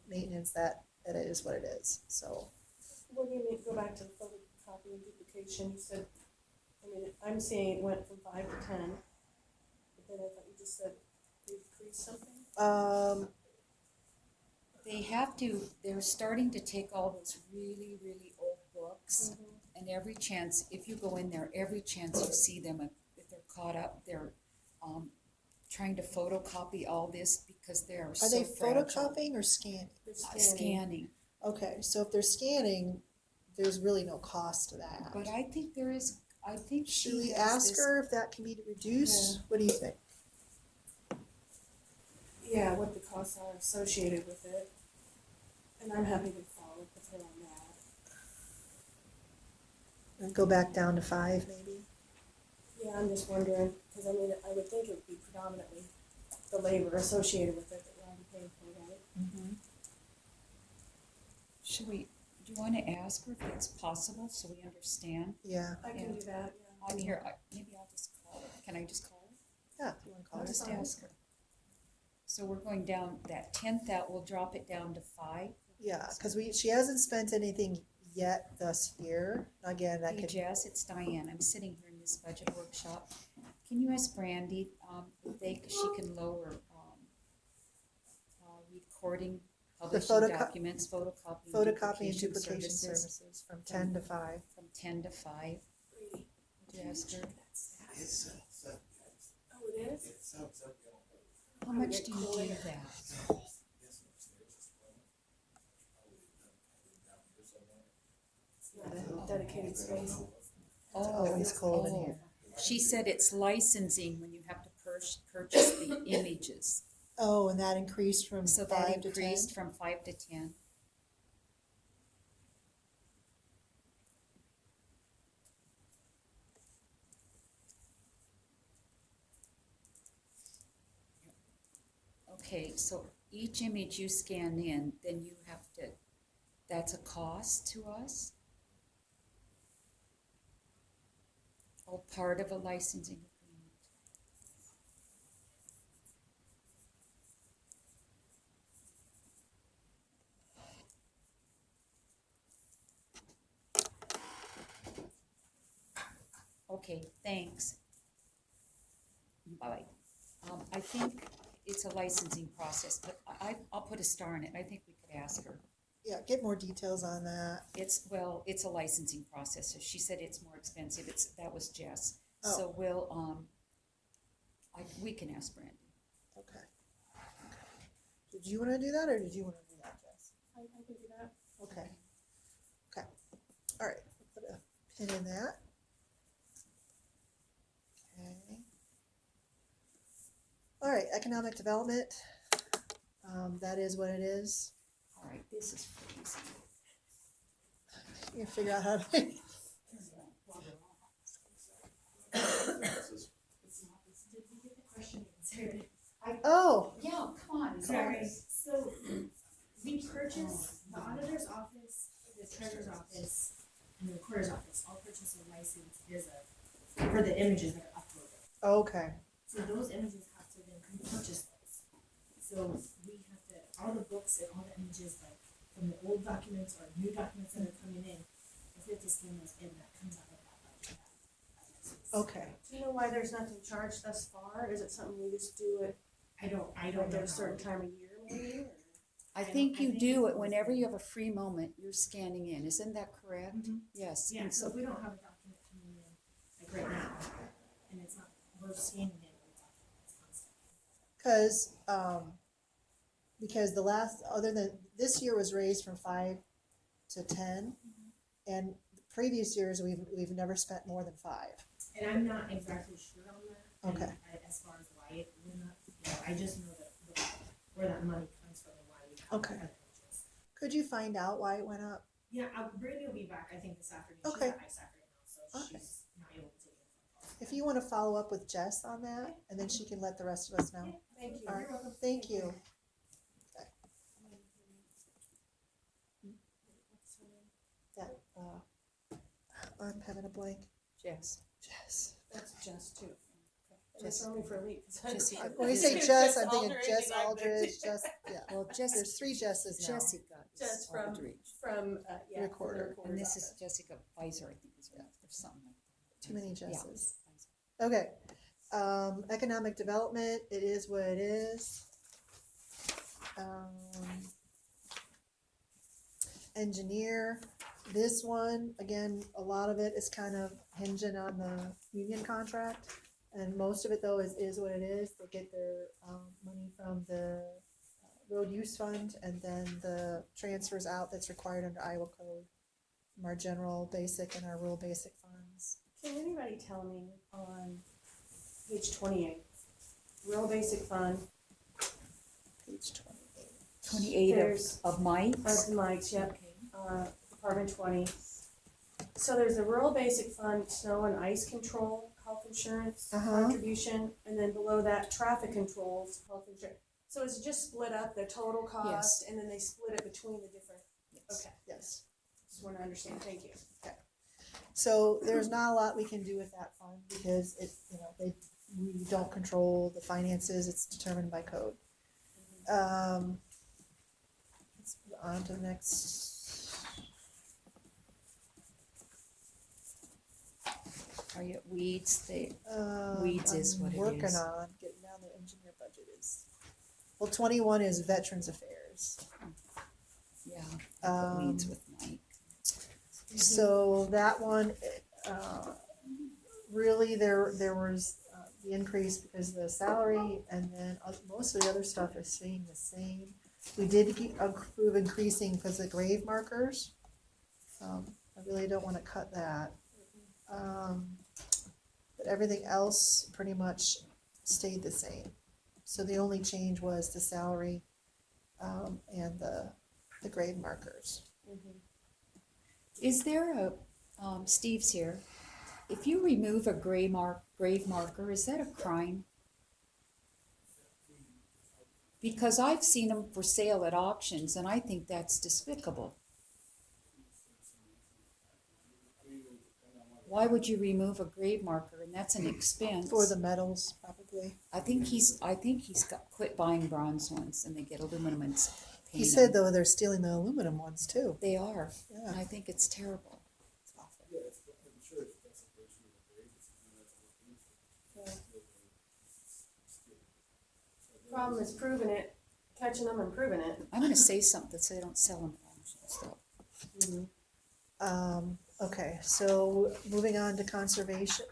maintenance, that it is what it is. So What do you mean, go back to the photocopy and duplication, you said, I'm seeing it went from 5 to 10, but then I thought you just said they decreased something? They're starting to take all those really, really old books, and every chance, if you go in there, every chance you see them, if they're caught up, they're trying to photocopy all this because they are so are they fragile. photocopying or scanning? They're Scanning. Okay, so if they're scanning, there's really no cost to that. But I think there is, I think Should she we has ask this- her if that can be reduced? What do you think? Yeah, what the costs are associated with it, and I'm happy to follow up with her on that. And go back down to 5 maybe? Yeah, I'm just wondering, because I would think it would be predominantly the labor associated with it that we're already paying for, right? Should we, do you want to ask her if it's possible so we understand? Yeah, I can do that, yeah. On here, maybe I'll just call her. Can I just call her? yeah, if you wanna call I'll it. just ask her. So we're going down that 10th, that will drop it down to 5. Yeah, cause she hasn't spent anything yet this year. Again, that Hey could, Jess, it's Diane. I'm sitting here in this budget workshop. Can you ask Brandy if she can lower recording, publishing documents, photocopy photocopy and duplication duplication services from 10 to 5. from 10 to 5? Would you ask her? Oh, it is? How much do you do that? Not a dedicated space. Oh, it's cold in here. She said it's licensing when you have to purchase the images. Oh, and that increased from So 5 that to 10? increased from 5 to 10. Okay, so each image you scan in, then you have to, that's a cost to us? Or part of a licensing agreement? Okay, thanks. Bye. I think it's a licensing process, but I'll put a star in it. I think we could ask her. yeah, get more details on that. It's a licensing process. So she said it's more expensive. That was Jess. Oh. So we can ask Brandy. Okay. Did you wanna do that, or did you wanna do that, Jess? I can do that. Okay. Okay. All right. Put a pin in that. Okay. All right. Economic development. That is what it is. All right, this is crazy. You figure out how to. Oh. Yeah, come on. Sorry, so we purchased the auditor's office, the treasurer's office, and the recorder's office, all purchase a license for the images that are uploaded. Okay. So those images have to then purchase those. So we have to, all the books and all the images, like from the old documents or new documents that are coming in, if we have to scan those in, that comes out of that license. Okay. Do you know why there's nothing charged thus far? Is it something we just do it I don't at know. a certain time of year maybe? Or? I think you do it whenever you have a free moment, you're scanning in. Isn't that correct? Yes. Yeah, and so if we don't have a document coming in, like right now, and it's not, we're scanning in the documents constantly. Because the last, other than, this year was raised from 5 to 10, and the previous years, we've never spent more than 5. And I'm not exactly sure on that. and Okay. As far as why it went up, I just know that where that money comes from and why we have Okay. other images. Could you find out why it went up? Yeah, Brittany will be back, I think, this afternoon. Okay. She's at ISAC right now, so Okay. she's not able to take any phone calls. If you want to follow up with Jess on that, and then she can let the rest of us know. Thank you. All right, thank you. That, I'm having a blank. Jess. Jess. That's just too. And it's only for a week. Jessica. When you say Jess, I'm thinking Jess Aldridge, Jess, yeah. Well, Jessica. There's 3 Jesses now. Jessica. is Jess from- Aldridge. From, yeah. Recorder. from the And this is recorder's Jessica Pfizer, I think, is what, or something like that. Too many Yeah. Jesses. Okay. Economic development, it is what it is. Engineer, this one, again, a lot of it is kind of hinging on the union contract. And most of it though is what it is. They get their money from the road use fund, and then the transfers out that's required under Iowa code from our general basic and our rural basic funds. Can anybody tell me on page 28, real basic fund, Page 28. 28 There's- of Mike's. of Mike's, yep, Okay. Department 20. So there's a rural basic fund, snow and ice control, health insurance Uh-huh. contribution, and then below that, traffic controls, health insurance. So it's just split up the total cost, and then they split it between the different, Yes. okay, Yes. just wanna understand, thank you. So there's not a lot we can do with that fund because it, we don't control the finances. It's determined by code. Let's move on to the next. Are you at weeds? Weeds is what it Working is. on getting down the engineer budget is. Well, 21 is Veterans Affairs. Yeah. Um, Weeds with Mike. So that one, really, there was the increase because of the salary, and then most of the other stuff is staying the same. We did approve increasing because of grave markers. I really don't want to cut that. But everything else pretty much stayed the same. So the only change was the salary and the grave markers. Is there a, Steve's here, if you remove a grave marker, is that a crime? Because I've seen them for sale at auctions, and I think that's despicable. Why would you remove a grave marker, and that's an expense? For the metals, probably. I think he's got quit buying bronze ones, and they get aluminum and paint He said, them. though, they're stealing the aluminum ones, too. They are, Yeah. and I think it's terrible. It's awful. Yeah, I'm sure it's desecration of the grave, that's what it is. Problem is proving it, catching them and proving it. I'm gonna say something so they don't sell them at Stop. Okay, so moving on to conservation,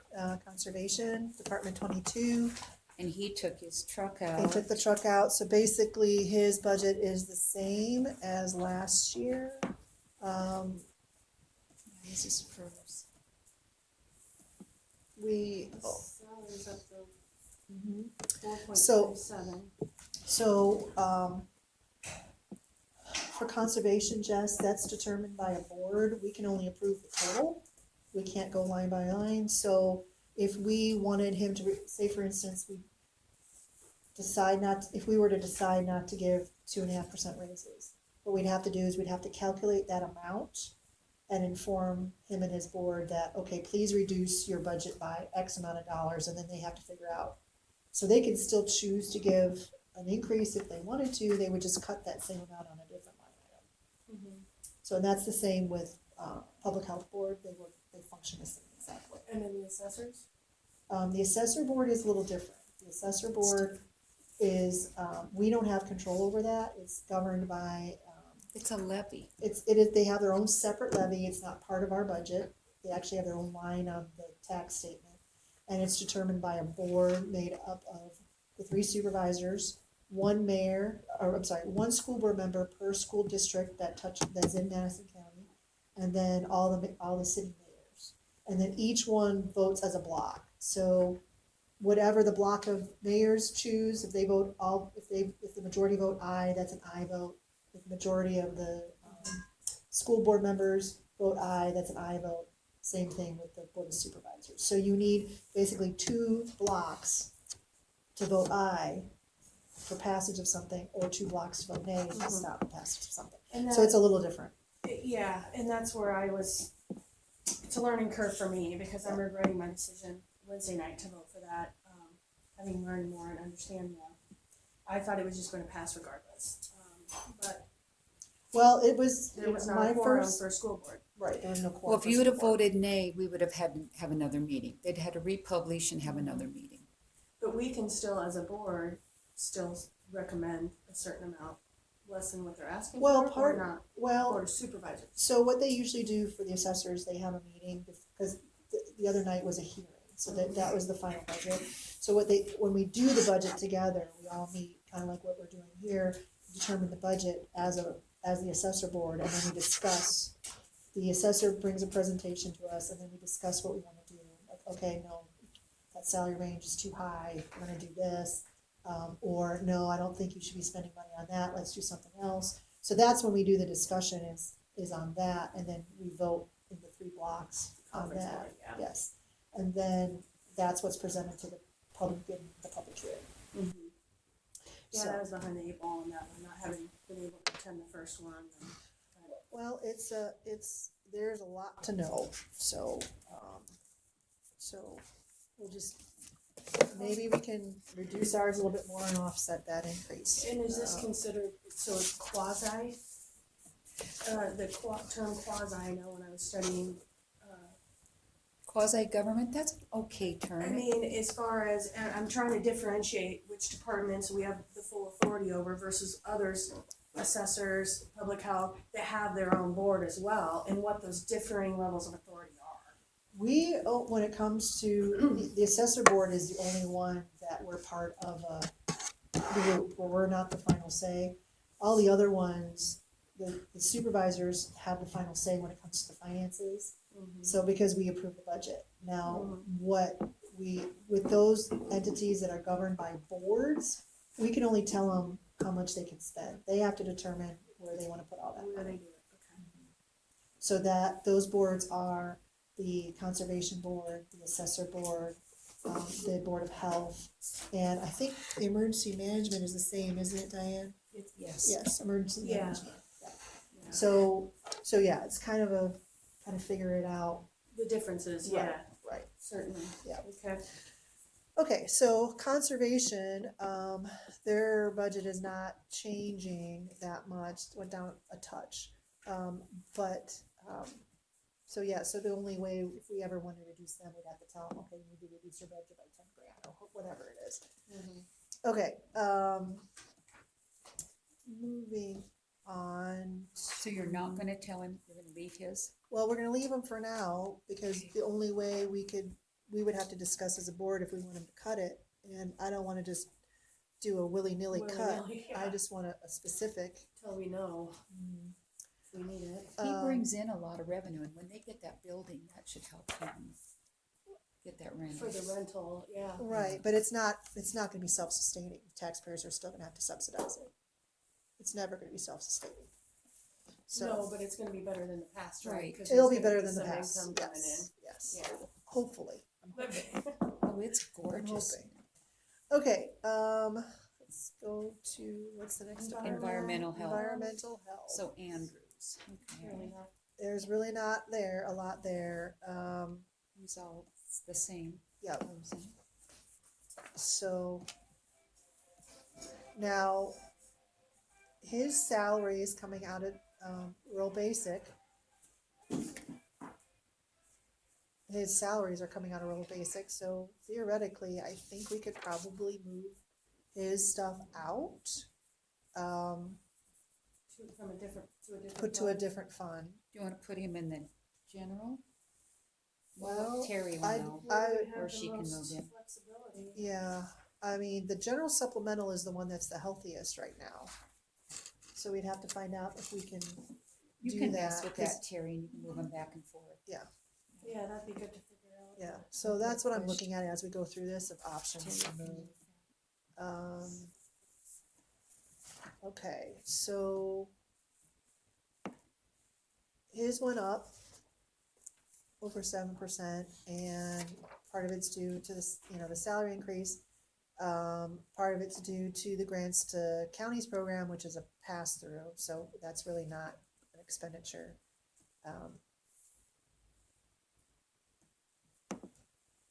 Department 22. And he took his truck He out. took the truck out, so basically his budget is the same as last year. This is first. We, Salary's up to mhm. 4.57. So, for conservation, Jess, that's determined by a board. We can only approve the total. We can't go line by line. So if we wanted him to, say for instance, if we were to decide not to give 2.5% raises, what we'd have to do is we'd have to calculate that amount and inform him and his board that, okay, please reduce your budget by X amount of dollars, and then they have to figure out. So they can still choose to give an increase if they wanted to, they would just cut that same amount on a different line item. So and that's the same with public health board, they function the same exact way. And then the assessors? The assessor board is a little different. The assessor board is, we don't have control over that, it's governed by, It's a levy. they have their own separate levy, it's not part of our budget. They actually have their own line on the tax statement, and it's determined by a board made up of the 3 supervisors, one school board member per school district that's in Madison County, and then all the city mayors. And then each one votes as a block. So whatever the block of mayors choose, if the majority vote aye, that's an aye vote. If the majority of the school board members vote aye, that's an aye vote. Same thing with the board of supervisors. So you need basically 2 blocks to vote aye for passage of something, or 2 blocks to vote nay to stop the passage of something. And So it's a little different. yeah, and that's where it's a learning curve for me, because I'm regretting my decision Wednesday night to vote for that, having learned more and understand more. I thought it was just gonna pass regardless, but Well, it was there was not my a quorum first, for a school board. right, there was no quorum. Well, if for you would have school board. voted nay, we would have had to have another meeting. They'd had to republish and have another meeting. But we can still, as a board, still recommend a certain amount, less than what they're asking Well, for, or not, Well, board of supervisors. so what they usually do for the assessors, they have a meeting, because the other night was a hearing, so that was the final budget. So when we do the budget together, we all meet, kind of like what we're doing here, determine the budget as the assessor board, and then we discuss. The assessor brings a presentation to us, and then we discuss what we wanna do. Like, okay, no, that salary range is too high, we're gonna do this. Or no, I don't think you should be spending money on that, let's do something else. So that's when we do the discussion is on that, and then we vote in the 3 blocks on Conference that, board, yeah. yes. And then that's what's presented to the public in the public hearing. Yeah, So- that was behind the 8 ball on that one, not having been able to attend the first one. Well, there's a lot to know, so we'll just, maybe we can reduce ours a little bit more and offset that increase. And is this considered, so it's quasi? Term quasi, I know when I was studying, Quasi-government, that's an okay I term. mean, as far as, and I'm trying to differentiate which departments we have the full authority over versus others, assessors, public health, that have their own board as well, and what those differing levels of authority are. When it comes to, the assessor board is the only one that we're part of a group where we're not the final say. All the other ones, the supervisors have the final say when it comes to the finances. So because we approve the budget. Now, with those entities that are governed by boards, we can only tell them how much they can spend. They have to determine where they wanna put all that Where they money. do it, okay. So that, those boards are the conservation board, the assessor board, the board of health, and I think the emergency management is the same, isn't it, Diane? Yes. Yes, emergency Yeah. management. Yeah. So yeah, it's kind of figure it out. The differences, yeah, Right. certainly. Yeah. Okay. Okay, so conservation, their budget is not changing that much, went down a touch. So the only way, if we ever want to reduce them, we'd have to tell them, okay, you need to reduce your budget by 10 grand or whatever it is. Okay, moving on. So you're not gonna tell him, you're gonna leave his? Well, we're gonna leave them for now, because the only way we would have to discuss as a board if we want him to cut it, and I don't wanna just do a willy-nilly cut. Willy-nilly, I yeah. just want a specific. Till we know if we need it. He Um, brings in a lot of revenue, and when they get that building, that should help him get that rent. For the rental, yeah. Right, but it's not gonna be self-sustaining. Taxpayers are still gonna have to subsidize it. It's never gonna be self-sustaining. So. No, but it's gonna be better than the past, right? Right. 'Cause It'll there's be gonna better than the some past, income coming yes, yes, Yeah. hopefully. I'm in. hoping. Oh, it's I'm gorgeous. hoping. Okay, let's go to, what's the next department? Environmental health. Environmental health. So Andrews, Really okay, not. There's really not a lot there, he's all the same. yeah, Posing. so. Now, his salary is coming out at, real basic. His salaries are coming out of real basic, so theoretically, I think we could probably move his stuff out. From a different, to a different. Put to a fund. different fund. Do you wanna put him in the general? Well, Terry will I- know, Where we I- have or the she can most move in. Flexibility. Yeah, I mean, the general supplemental is the one that's the healthiest right now. So we'd have to find out if we can You do can mess that, with 'cause- that, Terry, and you can move him back and forth. Yeah, that'd be good to figure out. Yeah, so that's what I'm looking at as we go through this of options to move. Okay, so his went up over 7%, and part of it's due to this, the salary increase. Part of it's due to the grants to counties program, which is a pass-through, so that's really not an expenditure. Now,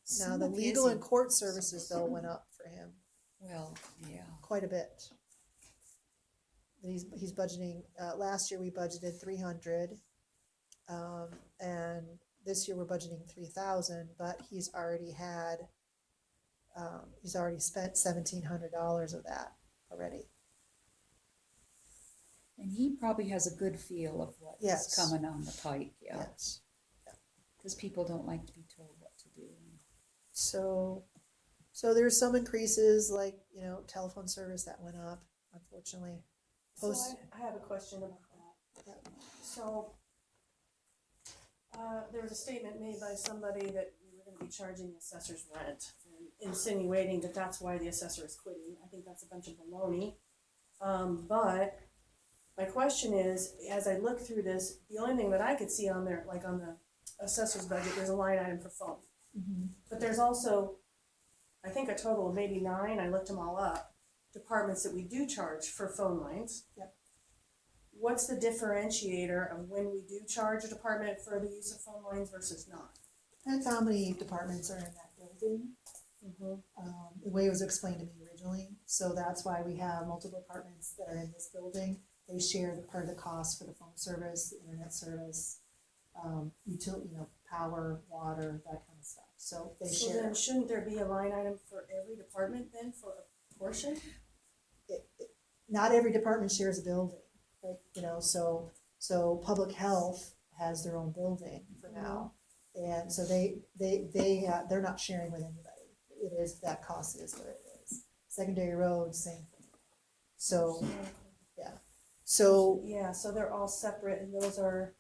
Some the of his legal and in- court services though went up for him Well, yeah, quite a bit. He's budgeting, last year we budgeted 300, and this year we're budgeting 3,000, but he's already spent $1,700 of that already. and he probably has a good feel of what's Yes. coming on the pike, yeah, Yes. cause people don't like to be told what to do. So there's some increases, like, telephone service that went up, unfortunately. So Post, I have a question about that. So, there was a statement made by somebody that we were gonna be charging the assessor's rent, and insinuating that that's why the assessor is quitting. I think that's a bunch of baloney. But my question is, as I look through this, the only thing that I could see on there, like on the assessor's budget, there's a line item for phone. But there's also, I think, a total of maybe 9, I looked them all up, departments that we do charge for phone lines. Yep. What's the differentiator of when we do charge a department for the use of phone lines versus not? depends how many departments are in that building. The way it was explained to me originally, so that's why we have multiple departments that are in this building. They share the part of the cost for the phone service, the internet service, utility, power, water, that kind of stuff. So they So share. then shouldn't there be a line item for every department then for a portion? Not every department shares a building, like, so public health has their own building for now. And so they're not sharing with anybody. It is, that cost is what it is. Secondary roads, same thing. So, so, Yeah, so they're all separate and those are,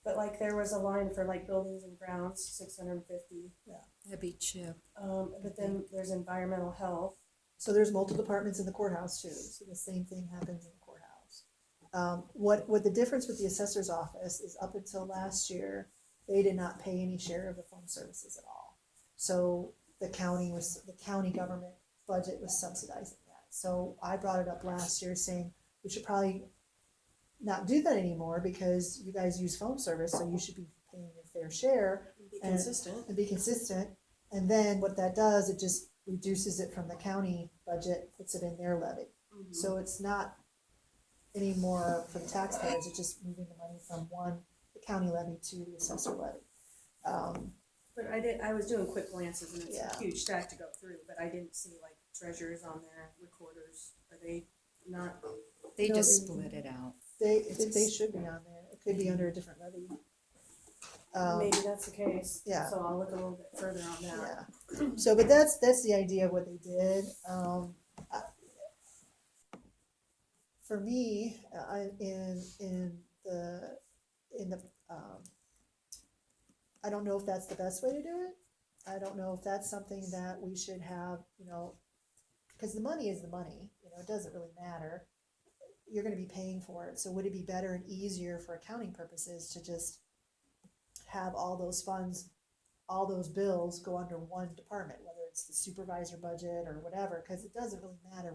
but like there was a line for like buildings and grounds, 650. That'd be Chip. But then there's environmental health. so there's multiple departments in the courthouse too, so the same thing happens in the courthouse. What the difference with the assessor's office is, up until last year, they did not pay any share of the phone services at all. So the county government budget was subsidizing that. So I brought it up last year saying we should probably not do that anymore, because you guys use phone service, so you should be paying your fair share Be And- consistent. and be consistent. And then what that does, it just reduces it from the county budget, puts it in their levy. So it's not anymore for the taxpayers, it's just moving the money from the county levy to the assessor levy. But I was doing quick glances and it's Yeah. a huge stack to go through, but I didn't see like treasurers on there, recorders, are they not They No, just split it out. They should be on there. It could be under a different levy. Maybe that's the case. yeah. So I'll look a little bit further on that. Yeah. So, but that's the idea of what they did. For me, in the I don't know if that's the best way to do it. I don't know if that's something that we should have, because the money is the money, it doesn't really matter. You're gonna be paying for it, so would it be better and easier for accounting purposes to just have all those funds, all those bills go under one department, whether it's the supervisor budget or whatever, because it doesn't really matter,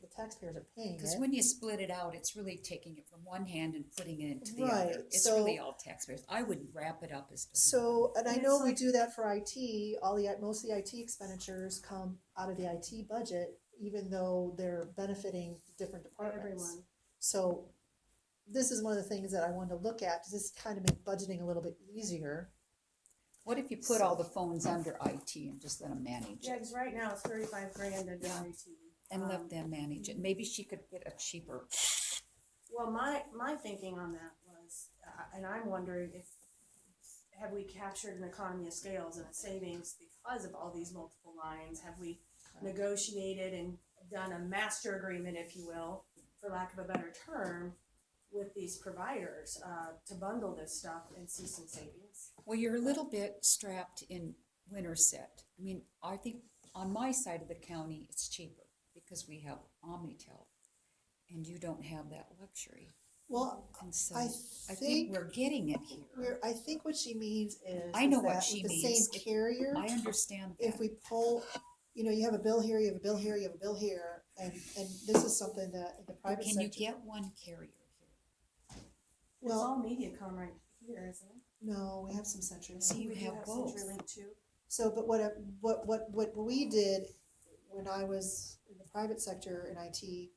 the taxpayers are paying Because it. when you split it out, it's really taking it from one hand and putting it into the Right, other. It's so- really all taxpayers. I would wrap it up as. So, and I And know it's we like- do that for IT, most of the IT expenditures come out of the IT budget, even though they're benefiting different departments. Everyone. So, this is one of the things that I wanted to look at, because this kind of make budgeting a little bit easier. What if you put all the phones under IT and just let them manage Yeah, it? because right now it's 35 grand into IT. And let them manage it. Maybe she could get a cheaper. Well, my thinking on that was, and I'm wondering if, have we captured an economy of scales and a savings because of all these multiple lines? Have we negotiated and done a master agreement, if you will, for lack of a better term, with these providers to bundle this stuff and see some savings? Well, you're a little bit strapped in Winterset. I mean, I think on my side of the county, it's cheaper because we have Omnitel and you don't have that luxury. Well, And so I I think think we're getting it here. I think what she means is, I know is what that she with the means. same carrier, I understand if that. we pull, you have a bill here, you have a bill here, you have a bill here, and this is something that in the But private can you sector. get one carrier here? It's Well, all MediaCom right here, isn't it? no, we have some CenturyLink. See, you We do have both. CenturyLink too. So, but what we did when I was in the private sector in IT,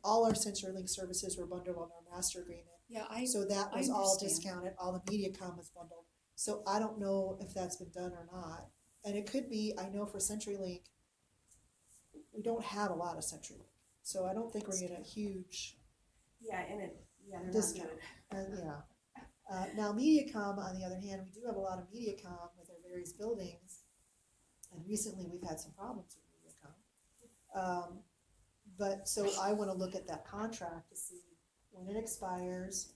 all our CenturyLink services were bundled on our master agreement. Yeah, I So that I was all understand. discounted, all the MediaCom was bundled. So I don't know if that's been done or not. And it could be, I know for CenturyLink, we don't have a lot of CenturyLink. So I don't think we're getting a huge, Yeah, they're not Discount. good. now MediaCom, on the other hand, we do have a lot of MediaCom with our various buildings. And recently we've had some problems with MediaCom. But so I wanna look at that contract to see when it expires,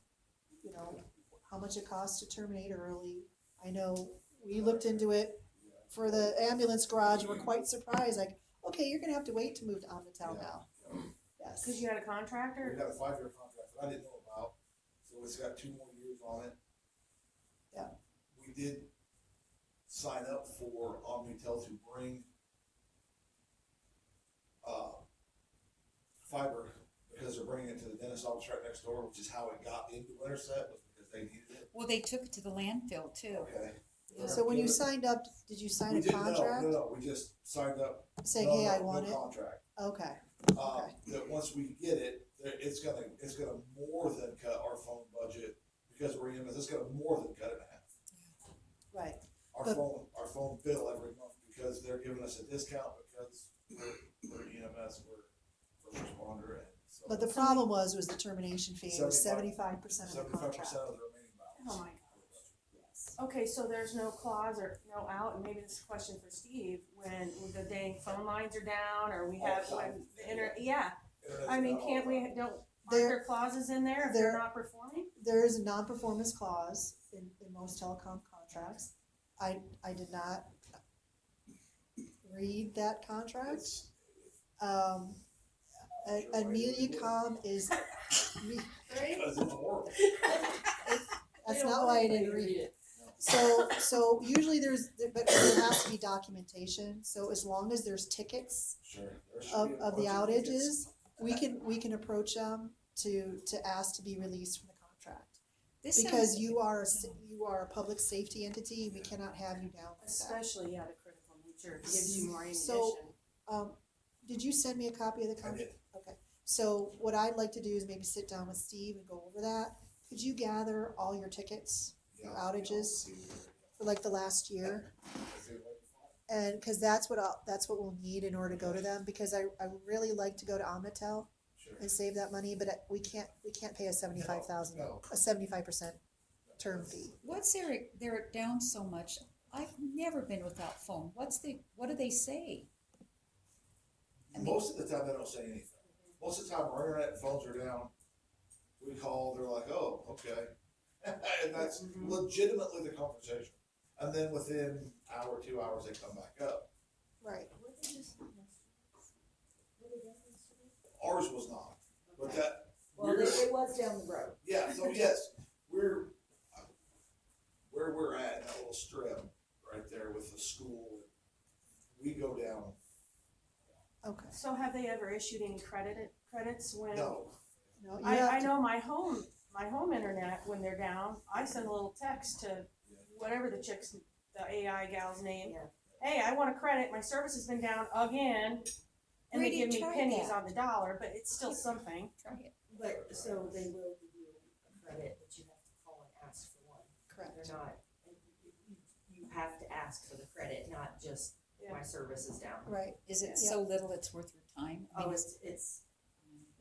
how much it costs to terminate early. I know we looked into it for the ambulance garage, we're quite surprised, like, okay, you're gonna have to wait to move to Omnitel now. Yes. Because you had a contractor? We got a 5-year contract that I didn't know about, so it's got 2 more years on it. Yeah. We did sign up for Omnitel to bring, fiber, because they're bringing it to the dentist office right next door, which is how it got into Winterset, was because they needed it. Well, they took it to the landfill too. Okay. So when you signed up, did you sign We a didn't know. contract No, we just signed up. saying, No, hey, I no want it? contract. Okay, That once we get it, it's gonna more than cut our phone budget, because we're EMS, it's gonna more than cut it in half. right. Our But- our phone bill every month, because they're giving us a discount, because we're EMS, we're first responder, and so. But the problem was the termination fee, it was 75% 75% of the 75% contract. of the remaining balance. Oh my gosh. Yes. Okay, so there's no clause or no out, and maybe this is a question for Steve, when the dang phone lines are down, or we All have, the time. when the yeah. Internet's I mean, down all can't the we, time. aren't There- there clauses in there if they're there- not performing? There is a non-performance clause in most telecom contracts. I did not read that contract. It's- A MediaCom is, Because it's horrible. that's not why I didn't read it. So usually but there has to be documentation, so as long as there's tickets Sure. There should of be a the bunch outages, tickets. we can approach them to ask to be released from the contract. This Because sounds- you are a public safety entity, we cannot have you down like that. Especially at a critical nature, it gives you more So- ammunition. Did you send me a copy of the I contract? did. Okay, so what I'd like to do is maybe sit down with Steve and go over that. Could you gather all your tickets, Yeah. outages for like the last year? And, cause that's what we'll need in order to go to them, because I really like to go to Amatel Sure. and save that money, but we can't pay a 75,000, No. a 75% term fee. What's they're down so much? I've never been without phone. What do they say? I mean- Most of the time, they don't say anything. Most of the time, our internet and phones are down. We call, they're like, oh, okay. And that's legitimately the conversation. And then within hour, 2 hours, they come back up. Right. Ours was not, but that, Well, it was down the road. yeah, so yes, where we're at, in that little strip right there with the school, we go down, Okay. So have they ever issued any credits when? no. No, you I have to, know my home internet, when they're down, I send a little text to whatever the AI gal's name. Yeah. Hey, I want a credit, my service has been down again, and they Brady, give me try pennies that. on the dollar, but it's still something. Try it. But, so they will give you a credit, but you have to call and ask for one. correct. They're not, you have to ask for the credit, not just Yeah. my service is down. Right. Is it Yeah. so little it's worth your time? I Oh, mean, it's,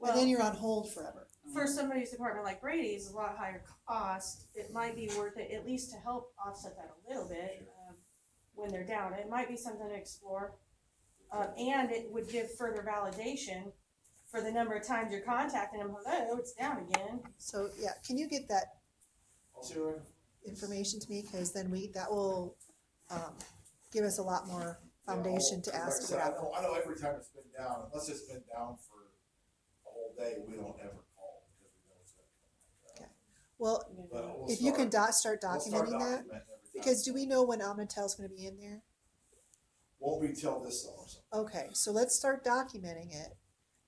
And then you're on hold forever. For somebody's department like Brady's, a lot higher cost, it might be worth it, at least to help offset that a little bit, when they're down. It might be something to explore. And it would give further validation for the number of times you're contacting them, oh, it's down again. So, yeah, can you get that I'll see what I can. information to me? Cause then that will, give us a lot more foundation to Like I ask said, about. I know every time it's been down, unless it's been down for a whole day, we don't ever call because we know it's gonna come back up. Well, But we'll if you can start we'll documenting that, every time. because do we know when Amatel's gonna be in there? Won't be till this summer, so. Okay, so let's start documenting it,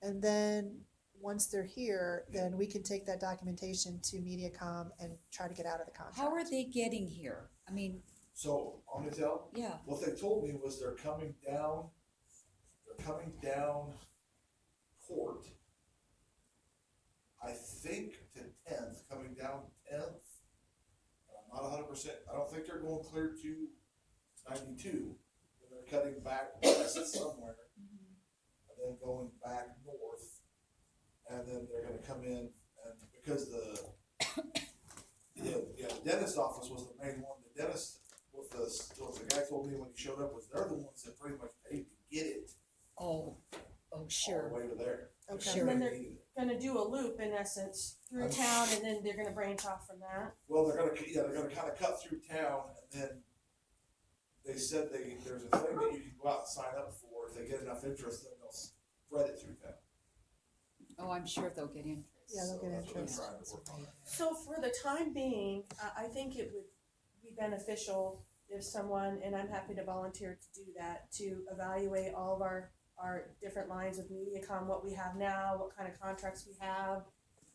and then, once they're here, then we can take that documentation to MediaCom and try to get out of the contract. how are they getting here? I mean, So, I'm gonna tell, yeah. what they told me was they're coming down Court. I think to 10th, coming down 10th. I'm not 100%, I don't think they're going clear to 92. But they're cutting back west somewhere. And then going back north. And then they're gonna come in, and because the dentist office was the main one, the dentist, what the guy told me when he showed up was they're the ones that pretty much paid to get it Oh, all sure. the way to there. Okay. Sure. And then they're gonna do a loop in essence through town, and then they're gonna branch off from that. Well, they're gonna kind of cut through town, and then they said there's a thing that you can go out and sign up for. If they get enough interest, then they'll spread it through town. Oh, I'm sure they'll get interest. Yeah, they'll So get that's what they're interest. trying to work on. So for the time being, I think it would be beneficial if someone, and I'm happy to volunteer to do that, to evaluate all of our different lines with MediaCom, what we have now, what kind of contracts we have,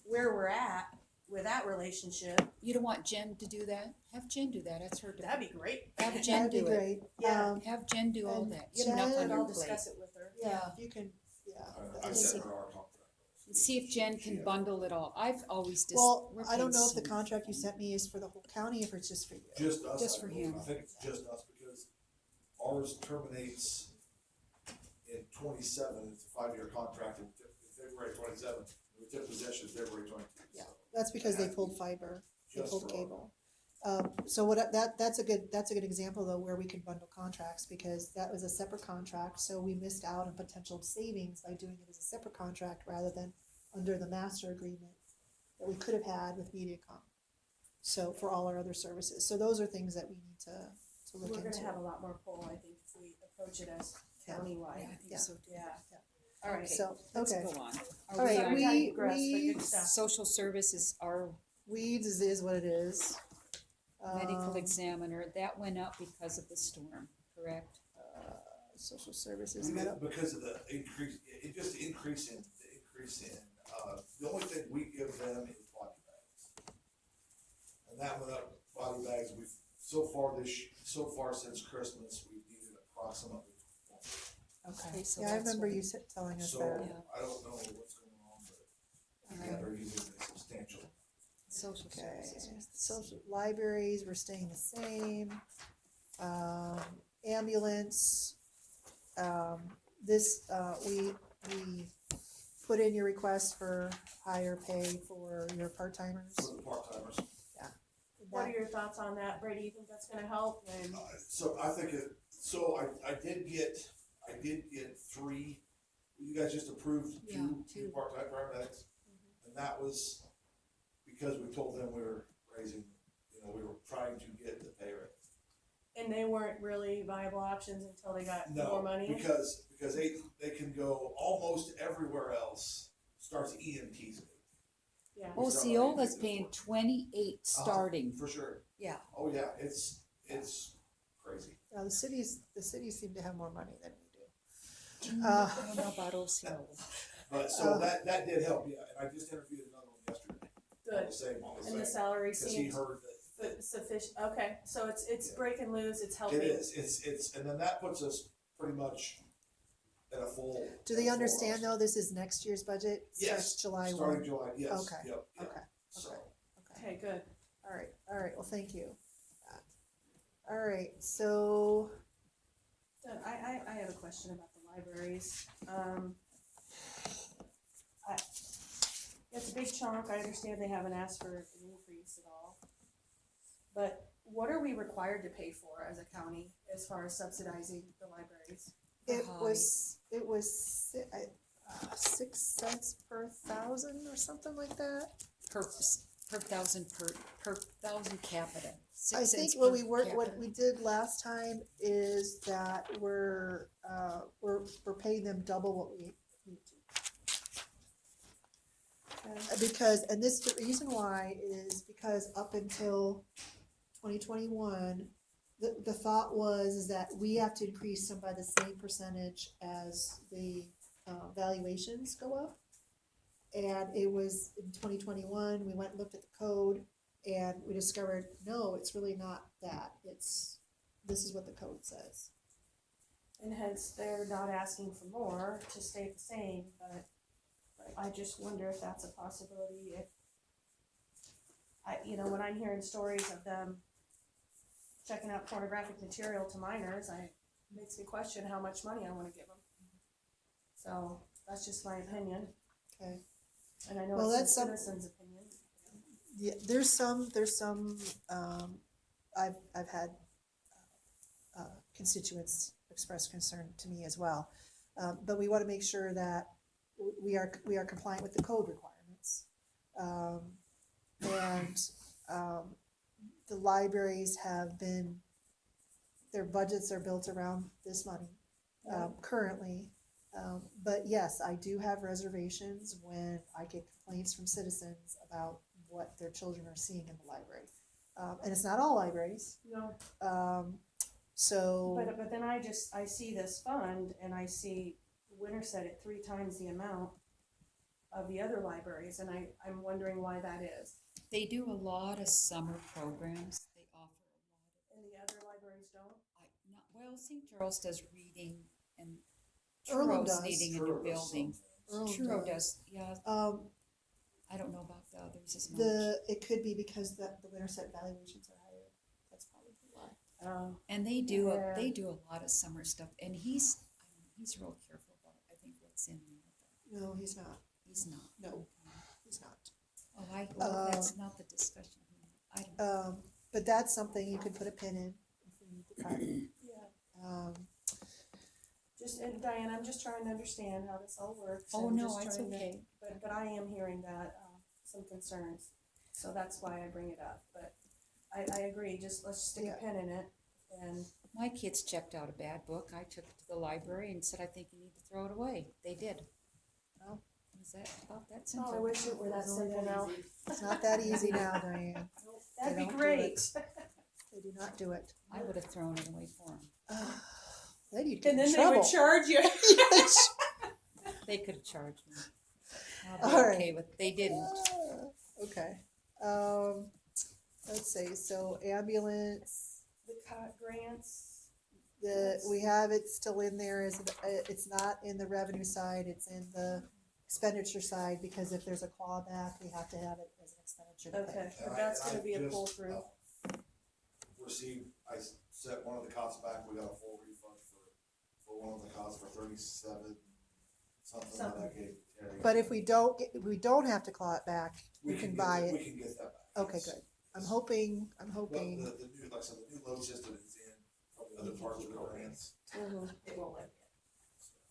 where we're at with that relationship. You don't want Jen to do that? Have Jen do that. That's her. That'd be great. Have Jen That'd be do it. great. Yeah. Have Jen do all and that. You have enough Jen- on And your I'll plate. discuss it with her. Yeah, if you can, yeah. I let's sent see. her our contract. See if Jen can bundle it all. I've always just. Well, we're I don't paid know if the so- contract you sent me is for the whole county, if it's just for you. Just us. Just I for believe. him. I think it's just us because ours terminates in 27. It's a 5-year contract in February 27. We took possession February 22. Yeah. So That's because they pulled fiber, they just pulled for cable. So that's a good example though, where we can bundle contracts, because that was a separate contract, so we missed out on potential savings by doing it as a separate contract rather than under the master agreement that we could have had with MediaCom. So for all our other services, so those are things that we need to look We're into. gonna have a lot more pull, I think, if we approach it as Yeah. Yeah, I countywide. think Yeah. so too. Yeah. Yeah. All right. So, Let's okay, go on. all right, Sorry, I digressed, but we, good stuff. Social services are weeds is what it is. medical Um, examiner. That went up because of the storm, correct? Social services, We medical. did because of the increase, the increase in, the only thing we give them is body bags. And that went up, body bags, so far since Christmas, we've needed approximately 20. Okay, so yeah, I that's remember what- you telling us So, that. Yeah. I don't know what's going on, but All yeah, right. they're using a substantial. Social Okay, services. social libraries, we're staying the same. ambulance, this, we put in your request for higher pay for your part-timers. For the part-timers. What are your thoughts on that, Brady? You think that's gonna help? And So I think I did get 3, you guys just approved Yeah, two two. part-time paramedics. And that was because we told them we were raising, we were trying to get the pay raise. and they weren't really viable options until they got No, more money. because they can go almost everywhere else, starts EMTs. Yeah. Oh, start Ciola's with paying EMTs. 28 starting. For sure. Yeah. Oh, yeah, it's crazy. Now, the cities seem to have more money than we do. I don't know about Osceola. But so that did help, yeah, and I just interviewed another one yesterday. Good. On the And the same, salary because he seems heard that. sufficient. Okay, so it's Yeah. breaking loose. It's helping. It is, it's, and then that puts us pretty much at a full. Do they understand though, this is next year's budget? Yes, Starts July starting 1. July, yes, Okay, yep, yep. okay, So, okay. Okay, good. All right, well, thank you. All right, so, Good. I have a question about the libraries. It's a big chunk. I understand they haven't asked for an increase at all. But what are we required to pay for as a county as far as subsidizing the libraries? it Hi. was 6 cents per thousand or something like that. per thousand capita. I think what we did last time is that we're paying them double what we need to. Because, and this, the reason why is because up until 2021, the thought was is that we have to increase them by the same percentage as the valuations go up. And it was in 2021, we went and looked at the code and we discovered, no, it's really not that. This is what the code says. And hence, they're not asking for more to stay the same, but I just wonder if that's a possibility. If when I'm hearing stories of them checking out pornographic material to minors, it makes me question how much money I want to give them. So that's just my opinion, Okay. and I know Well, it's that's a some- citizen's opinion. Yeah, there's some, I've had constituents express concern to me as well. But we want to make sure that we are compliant with the code requirements. The libraries have been, their budgets are built around this money, currently. But yes, I do have reservations when I get complaints from citizens about what their children are seeing in the library. And it's not all libraries. No, So, but then I see this fund and I see Winterset at 3 times the amount of the other libraries, and I'm wondering why that is. They do a lot of summer programs. They offer a lot And the other libraries don't? St. Charles does reading and Earlham Churro's does. needing a new Churro does building. Earlham Churro does. does, yeah. I don't know about the others as much. it could be because the Winterset valuations are higher. That's probably why. And they do Yeah. they do a lot of summer stuff, and he's real careful about I think what's in there. No, he's not. He's not. No, he's not. Oh, I hope that's not the discussion. I don't know. But that's something you could put a pin in if we need to cut. Yeah. And Diane, I'm just trying to understand how this all works. Oh, and no, just it's trying to- okay. But I am hearing that, some concerns, so that's why I bring it up, but I agree, let's stick Yeah. a pin in it, and, My kids checked out a bad book. I took it to the library and said, I think you need to throw it away. They did. Well, was that about that oh, I simple? wish it were that simple now. It's not that easy now, Diane. That'd They be don't do great. They do not do it. I would have thrown it away for them. Then you'd get And in then they trouble. would charge you. They could have charged me. I'll All be right. okay with, they didn't. Okay. Let's see, so ambulance, The grants, we have it still in there, it's not in the revenue side, it's in the expenditure side, because if there's a clawback, we have to have it as an expenditure to pay. okay, but that's gonna be a pull-through. Received, I set one of the cots back, we got a full refund for one of the cots for 37 something that I gave to Terry. But if we don't have to claw it back, we can buy We it. can get that back. Okay, yes. good. I'm hoping, Well, the new, like I said, the new load system is in from the other parts of the grants. It won't let me.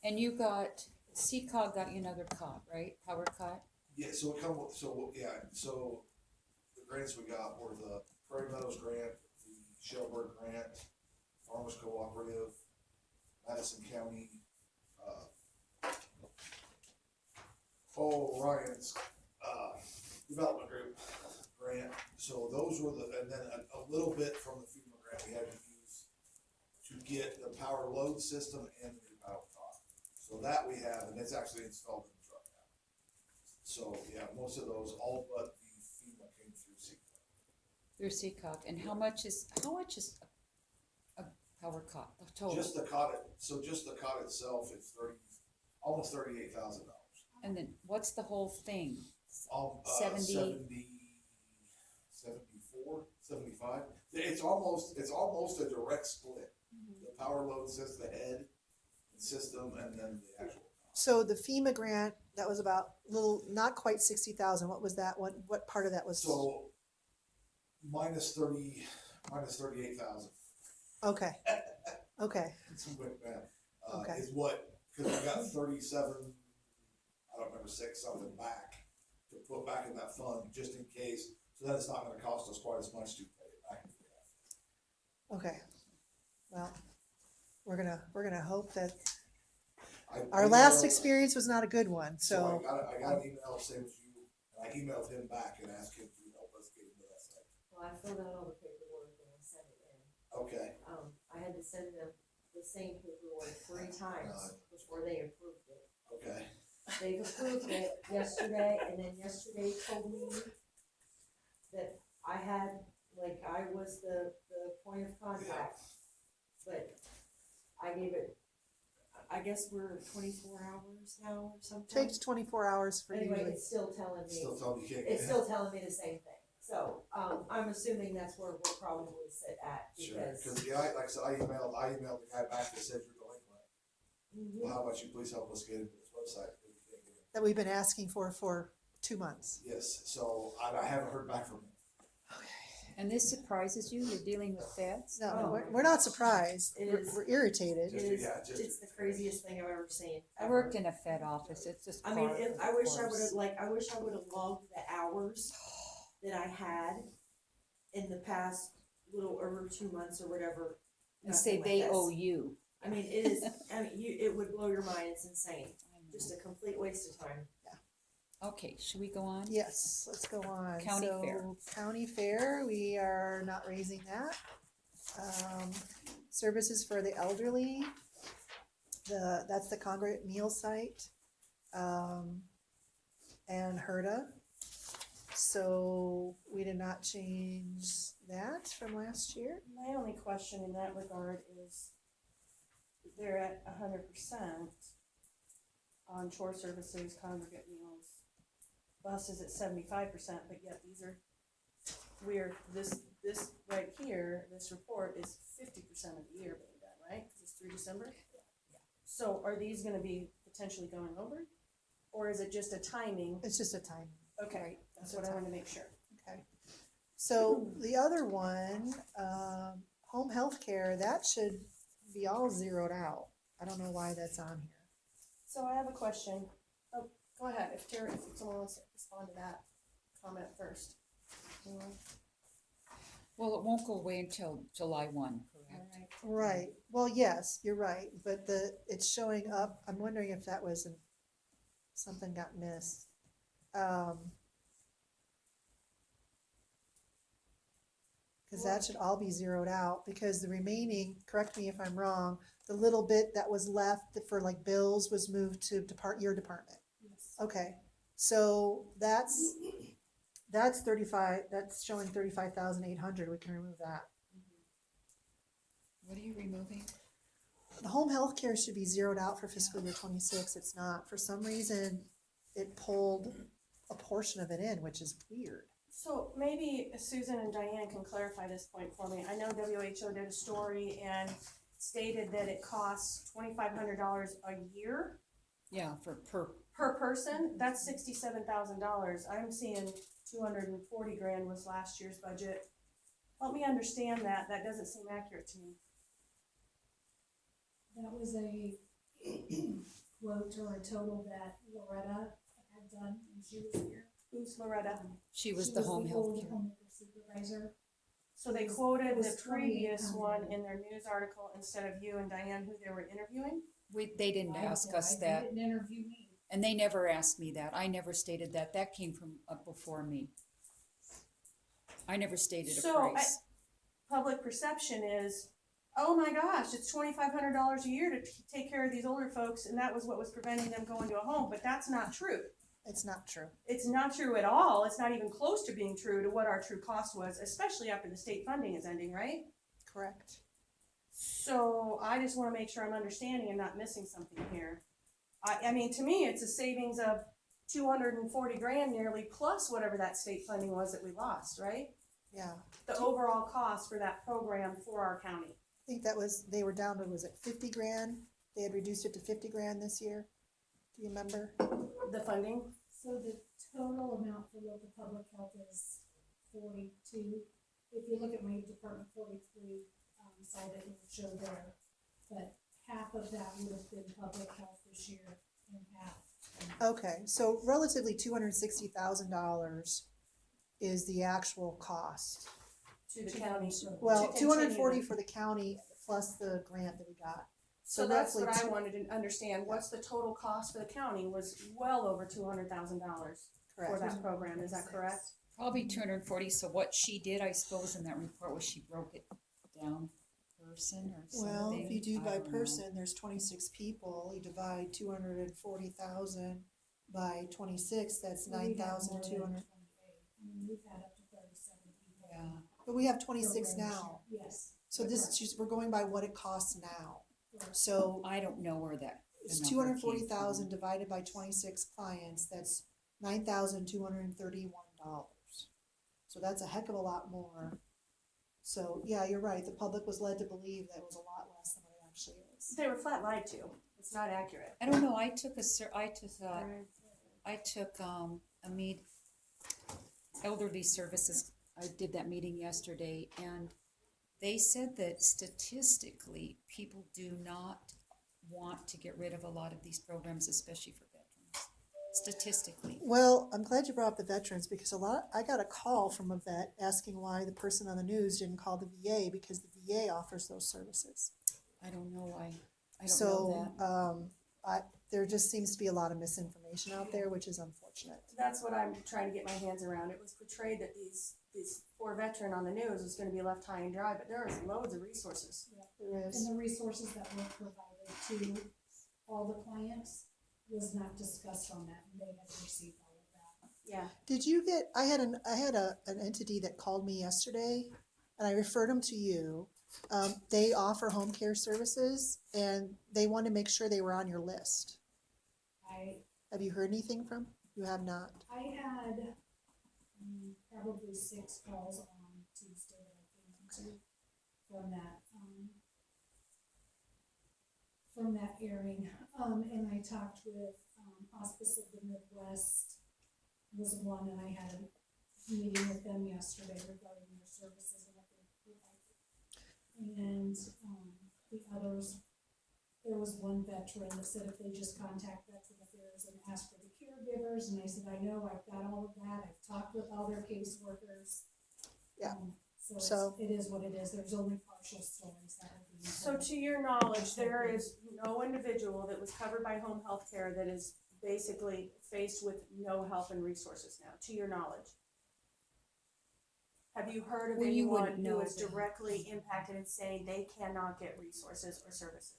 And you got, CCOG got you another cot, right? Power cot? Yeah, so it come with, so the grants we got were the Prairie Meadows grant, the Shelburne grant, Farmers Cooperative, Madison County, Ryan's, development group grant. So those were and then a little bit from the FEMA grant we had to use to get the power load system and the new power cot. So that we have, and it's actually installed in the truck now. So, yeah, most of those, all but the FEMA came through CEQA. Through CCOG. And how much is a power cot, a total? Just the cot, just the cot itself, it's almost $38,000. And then what's the whole thing? 74, 75. It's almost a direct split. The power load system, the head system, and then the actual. so the FEMA grant, that was about not quite 60,000. What was that? What part of that was? So minus 38,000. Okay. Okay. It's a quick math. Okay. Is what, because we got 37, I don't remember, 6 something back to put back in that fund just in case. So then it's not going to cost us quite as much to pay it back. Okay. Well, we're gonna hope that I our last emailed- experience was not a good one. So I got an email same as you, and I emailed him back and asked him to help us get into that site. Well, I filled out all the paperwork and I sent it in. Okay. I had to send them the same paperwork 3 times before they approved it. Okay. They approved it yesterday, and then yesterday told me that I was the point of contact. But I gave it, I guess we're 24 hours now or something. takes 24 hours for Anyway, you. it's still telling me, Still telling me you can't get it's in. still telling me the same thing. So, I'm assuming that's where we'll probably sit at, Sure. because. Because like I said, I emailed the guy back that said you're delinquent. Mhm. Well, how about you please help us get into this website? Because we can't get in. That we've been asking for 2 months. Yes. So I haven't heard back from him. And this surprises you? You're dealing with feds? No, Oh. we're not surprised. It We're, is- we're irritated. It is, Yeah, just- it's the craziest thing I've ever seen. I worked in a Fed office. It's just. I mean, par for the I wish I course. would have, I wish I would have logged the hours that I had in the past little over 2 months or whatever. And say Nothing like they this. owe you. I mean, it is, it would blow your mind, it's insane, just a complete waste of time. Okay, should we go on? Yes, let's go on. County fair. County fair, we are not raising that. Services for the elderly, that's the congregate meal site, and HERDA. So we did not change that from last year. My only question in that regard is, they're at 100% on chore services, congregate meals. Bus is at 75%, but yet these are, this right here, this report is 50% of the year being done, right? Because it's through December? Yeah. So are these gonna be potentially going over? Or is it just a timing? It's just a time. Okay, that's what I wanted to make sure. Okay. So the other one, home health care, that should be all zeroed out. I don't know why that's on here. So I have a question. Oh, go ahead, if someone wants to respond to that comment first. Anyone? Well, it won't go away until July 1, correct? Right, well, yes, you're right, but it's showing up, I'm wondering if that was something got missed. Cause that should all be zeroed out, because the remaining, correct me if I'm wrong, the little bit that was left for like bills was moved to your department. Yes. Okay, so that's 35, that's showing 35,800, we can remove that. What are you removing? The home health care should be zeroed out for fiscal year 26. It's not. For some reason, it pulled a portion of it in, which is weird. So maybe Susan and Diane can clarify this point for me. I know WHO did a story and stated that it costs $2,500 a year Yeah, for per person. That's $67,000. I'm seeing 240 grand was last year's budget. Help me understand that. That doesn't seem accurate to me. That was a quote or a total that Loretta had done when she was here. Who's Loretta? she was the home health old care. home care supervisor. So they It was- quoted it the was previous 2,800. one in their news article instead of you and Diane who they were interviewing? They didn't ask us that, They didn't interview me. and they never asked me that. I never stated that. That came from before me. I never stated a So, price. Public perception is, oh my gosh, it's $2,500 a year to take care of these older folks, and that was what was preventing them going to a home, but that's not true. It's not true. It's not true at all. It's not even close to being true to what our true cost was, especially after the state funding is ending, right? Correct. So I just wanna make sure I'm understanding and not missing something here. I mean, to me, it's a savings of 240 grand nearly, plus whatever that state funding was that we lost, right? Yeah. The overall cost for that program for our county. I think that was, they were down to, was it 50 grand? They had reduced it to 50 grand this year. Do you remember? The funding, So the total amount for local public health is 42. If you look at my Department 43 side, it will show there. But half of that would have been public health this year and half. Okay, so relatively $260,000 is the actual cost. to the county. Well, To 240 continue. for the county plus the grant that we got. So that's roughly what I two- wanted to understand, what's the total cost for the county was well over $200,000 for Correct. that program, is that correct? Probably 240. So what she did, I suppose, in that report was she broke it down person or something. Well, if you do I by don't know. person, there's 26 people, you divide 240,000 by 26, that's We have more than 9,200. 28. I mean, we've had up to 37 people. Yeah. But we have 26 Program now, share. Yes. so we're going by what it costs now. So I don't know where that. it's the number came 240,000 from. divided by 26 clients, that's $9,231. So that's a heck of a lot more. So, yeah, you're right, the public was led to believe that it was a lot less than what it actually is. They were flat lied to, it's not accurate. I don't know. I took elderly services. I did that meeting yesterday, and they said that statistically, people do not want to get rid of a lot of these programs, especially for veterans. Statistically. Well, I'm glad you brought up the veterans because I got a call from a vet asking why the person on the news didn't call the VA because the VA offers those services. I don't know why. I don't know So, that. there just seems to be a lot of misinformation out there, which is unfortunate. That's what I'm trying to get my hands around. It was portrayed that this poor veteran on the news was gonna be left high and dry, but there is loads of resources. There is. And the resources that were provided to all the clients was not discussed on that, and they had received all of that. Yeah. Did you get, I had an entity that called me yesterday and I referred them to you. They offer home care services and they want to make sure they were on your list. Have you heard anything from? You have not. I had probably 6 calls on Tuesday that I came into from that airing. And I talked with Hospice of the Midwest was one, and I had a meeting with them yesterday regarding their services and what they provided. And the others, there was one veteran that said if they just contact Veteran Affairs and ask for the caregivers, and I said, I know, I've got all of that, I've talked with all their caseworkers. Yeah. So it is what it is, there's only partial stories that are being So told. to your knowledge, there is no individual that was covered by home health care that is basically faced with no help and resources now, to your knowledge? Have you heard of Well, you anyone wouldn't who know is that. directly impacted and saying they cannot get resources or services?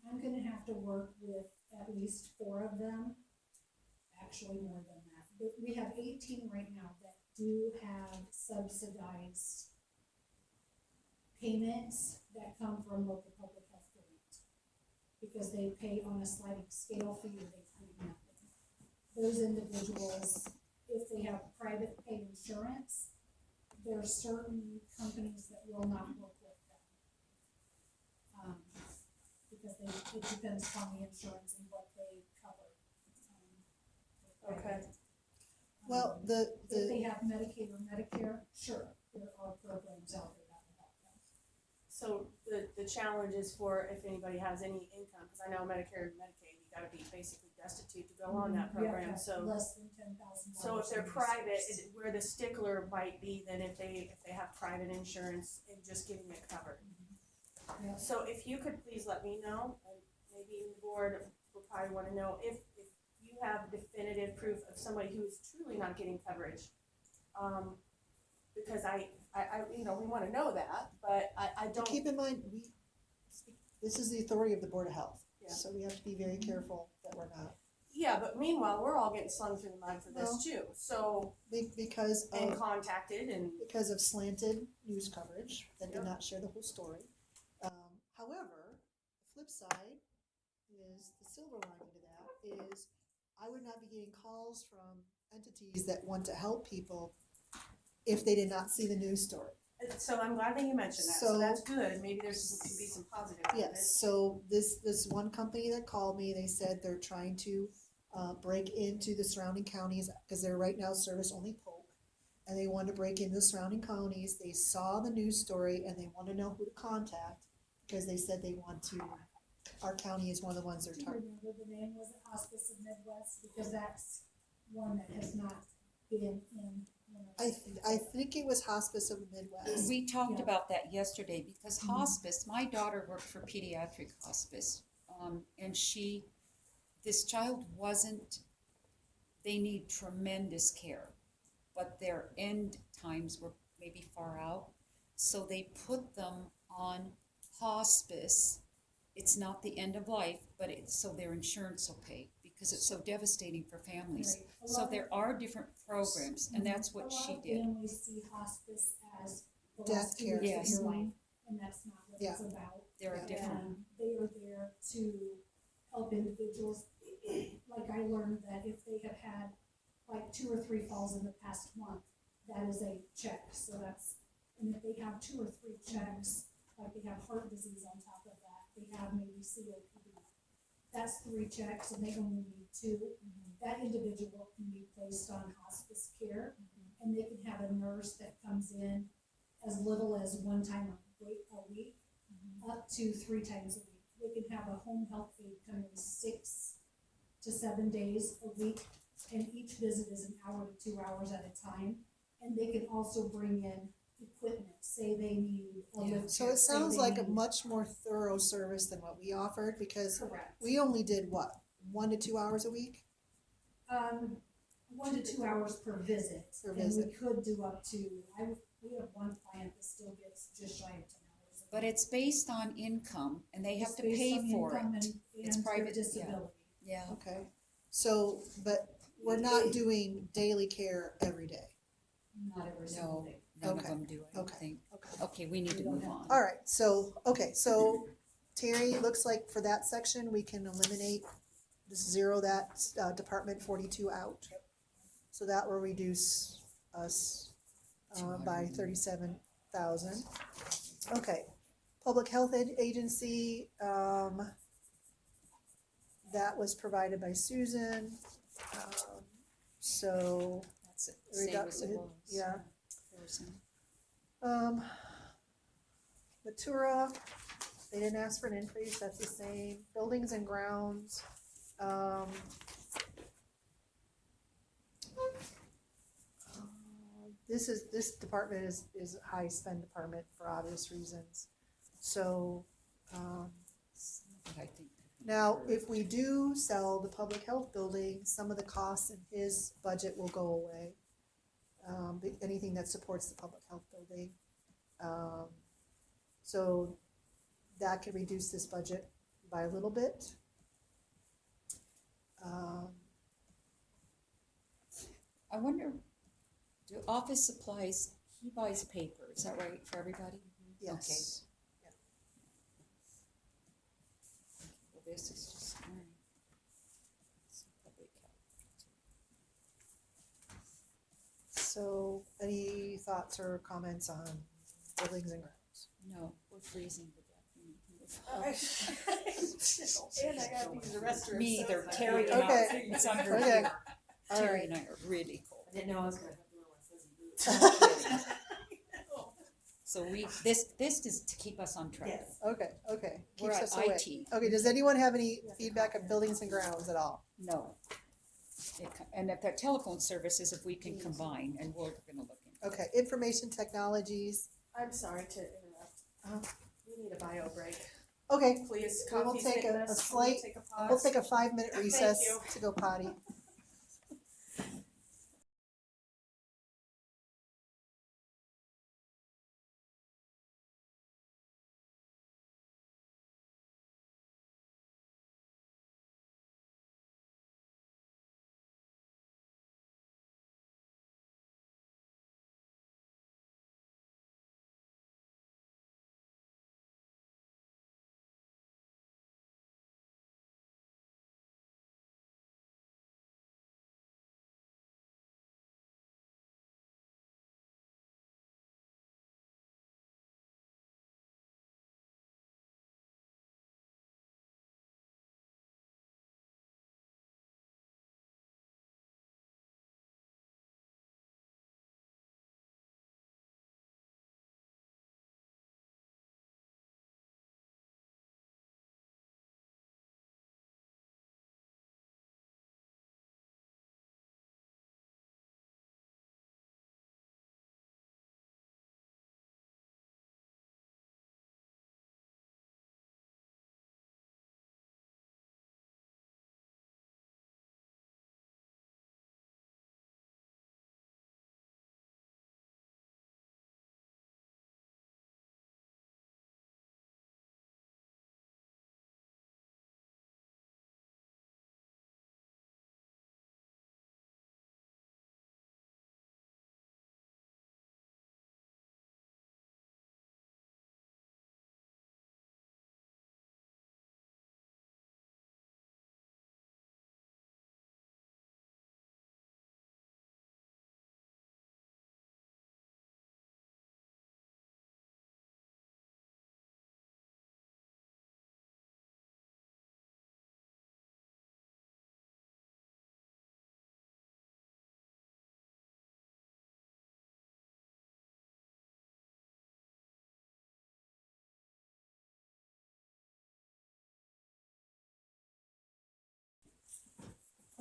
I'm gonna have to work with at least 4 of them, actually more than that. But we have 18 right now that do have subsidized payments that come from local public health grant. Because they pay on a sliding scale fee or they pay nothing. Those individuals, if they have private pay insurance, there are certain companies that will not work with them. Because it depends upon the insurance and what they cover. Okay. Well, If they have Medicaid or Medicare, sure, there are programs out there that will help them. So the challenge is for if anybody has any income, because I know Medicare and Medicaid, you gotta be basically destitute to go on that You have to program, have so. less than $10,000. So if they're in private, resources. where the stickler might be then if they have private insurance and just getting it covered. Yeah. So if you could please let me know, and maybe even the board will probably wanna know if you have definitive proof of somebody who is truly not getting coverage. Because I, we wanna know that, but I don't. keep in mind, this is the authority of the Board of Health. Yeah. So we have to be very careful that we're not, Yeah, but meanwhile, we're all getting slung through the mud for this too, so, because and of, contacted and, slanted news coverage that did Yep. not share the whole story. However, the flip side is, the silver lining to that is, I would not be getting calls from entities that want to help people if they did not see the news story. so I'm glad that you mentioned that, so So- that's good, maybe there's could be some positive out of it. Yes, so this one company that called me, they said they're trying to break into the surrounding counties, because they're right now service only Polk. And they want to break into the surrounding counties, they saw the news story and they want to know who to contact, because they said they want to, our county is one of the ones they're Do you targeting. remember the name? Was it Hospice of Midwest? Because that's one that has not been in. I think it was Hospice of the Midwest. We talked Yeah. about that yesterday because Mm-hmm. hospice, my daughter worked for pediatric hospice. And this child they need tremendous care, but their end times were maybe far out. So they put them on hospice. It's not the end of life, but so their insurance will pay because it's so devastating for families. Right. A So lot there are different programs, and that's A what lot she of did. families see hospice as the Death last 2 care. years of Yes. your life, and that's not what it's about. There are Yeah. different. And they are there to help individuals. Like I learned that if they have had like 2 or 3 falls in the past month, that is a check. So and if they have 2 or 3 checks, like they have heart disease on top of that, they have maybe COPD. That's 3 checks and they only need 2. That individual can be placed on hospice care and they can have a nurse that comes in as little as 1 time a week, up to 3 times a week. They can have a home health aide come in 6 to 7 days a week, and each visit is an hour to 2 hours at a time. And they can also bring in equipment, say they need a lift. So it chair, say sounds they like a need- much more thorough service than what we offered, because Correct. we only did what, 1 to 2 hours a week? 1 to 2 hours per visit. Per And we visit. could do up to, we have one client that still gets just shy of 10 hours. a But week. it's based on income, and they have It's to based pay on for income it. and It's their private, yeah. disability. Yeah. Okay, so, but we're not doing daily care every day. Not every single No, day. none of Okay. them do, I don't Okay. think. Okay. Okay, we need We to don't move have- on. All right, so Terry, it looks like for that section, we can eliminate, just zero that, Department 42 out. So that will reduce us, by 37,000. Okay, Public Health Agency, that was provided by Susan, so, That's it, We same got as it it, was. yeah. Frozen. Matura, they didn't ask for an increase, that's the same. Buildings and grounds, this department is a high spend department for obvious reasons. So, But I think now, if we do sell the public health building, some of the costs in his budget will go away. Anything that supports the public health building. So that could reduce this budget by a little bit. I wonder, do office supplies, he buys paper, is that right for everybody? Yes. Well, this is just, all right. So public health. So any thoughts or comments on buildings and grounds? No, we're freezing to death. And I gotta use the restroom. Me so either, it's like- Terry and Okay. I, it's under Okay. here. All Terry right. and I are really cold. I didn't know I was gonna have to wear my fuzzy boots. So this is to keep us on track. Yes. Okay. We're Keeps at us awake. IT. Okay, does anyone have any feedback on buildings and grounds at all? No. And if that telephone services, if we can combine, and we're gonna look into. Okay, information technologies. I'm sorry to interrupt. Uh-huh. We need a bio break. Okay, Please, We will coffee's take hitting a us. We'll slight- take a we'll pause. take a 5-minute recess you. to go potty.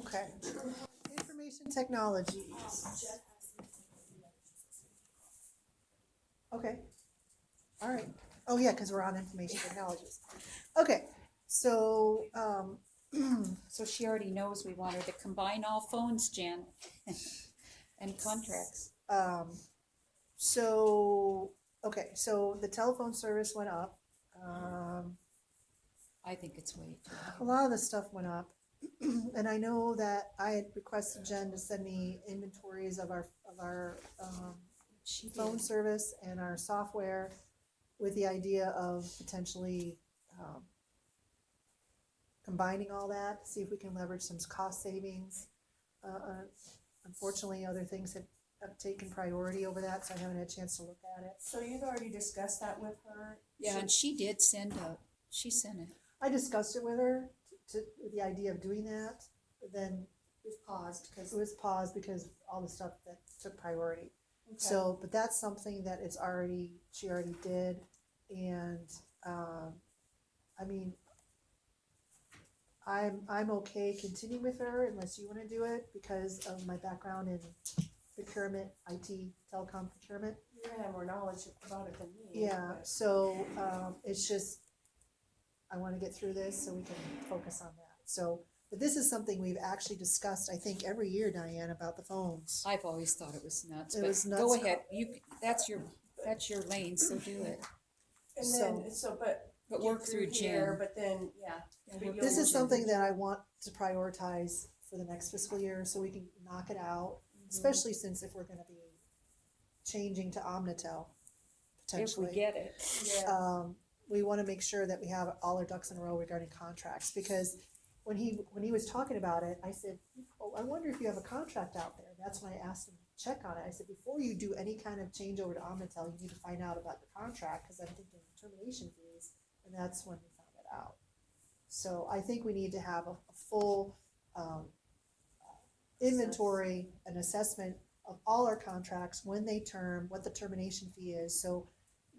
Okay. Information technologies. Okay. All right. Oh, yeah, because we're on information technologies. Okay, so, So she already knows we want her to combine all phones, Jan, and contracts. okay, so the telephone service went up. I think it's way too high. A lot of the stuff went up. And I know that I had requested Jen to send me inventories of our She did. phone service and our software with the idea of potentially combining all that, see if we can leverage some cost savings. Unfortunately, other things have taken priority over that, so I haven't had a chance to look at it. So you've already discussed that with her? Yeah, and she did send she sent it. I discussed it with her, with the idea of doing that, but then It was paused because. it was paused because of all the stuff that took priority. Okay. So, but that's something that she already did, and, I mean, I'm okay continuing with her unless you wanna do it because of my background in procurement, IT, telecom procurement. You're gonna have more knowledge about it than me. Yeah, but- so, it's just, I wanna get through this so we can focus on that. So, but this is something we've actually discussed, I think, every year, Diane, about the phones. I've always thought it was nuts, It but was go nuts. ahead, that's your lane, so do it. And So- then, but. But get work through here, Jan. But then, yeah. Yeah, but work you'll- This is Jen. something that I want to prioritize for the next fiscal year, so we can knock it out, Mm-hmm. especially since if we're gonna be changing to Omnitel, If potentially. we get it. Yeah, We wanna make sure that we have all our ducks in a row regarding contracts, because when he was talking about it, I said, oh, I wonder if you have a contract out there. That's when I asked him check on it. I said, before you do any kind of change over to Omnitel, you need to find out about the contract, because I'm thinking termination fees, and that's when we found it out. So I think we need to have a full inventory, an assessment of all our contracts, when they term, what the termination fee is, so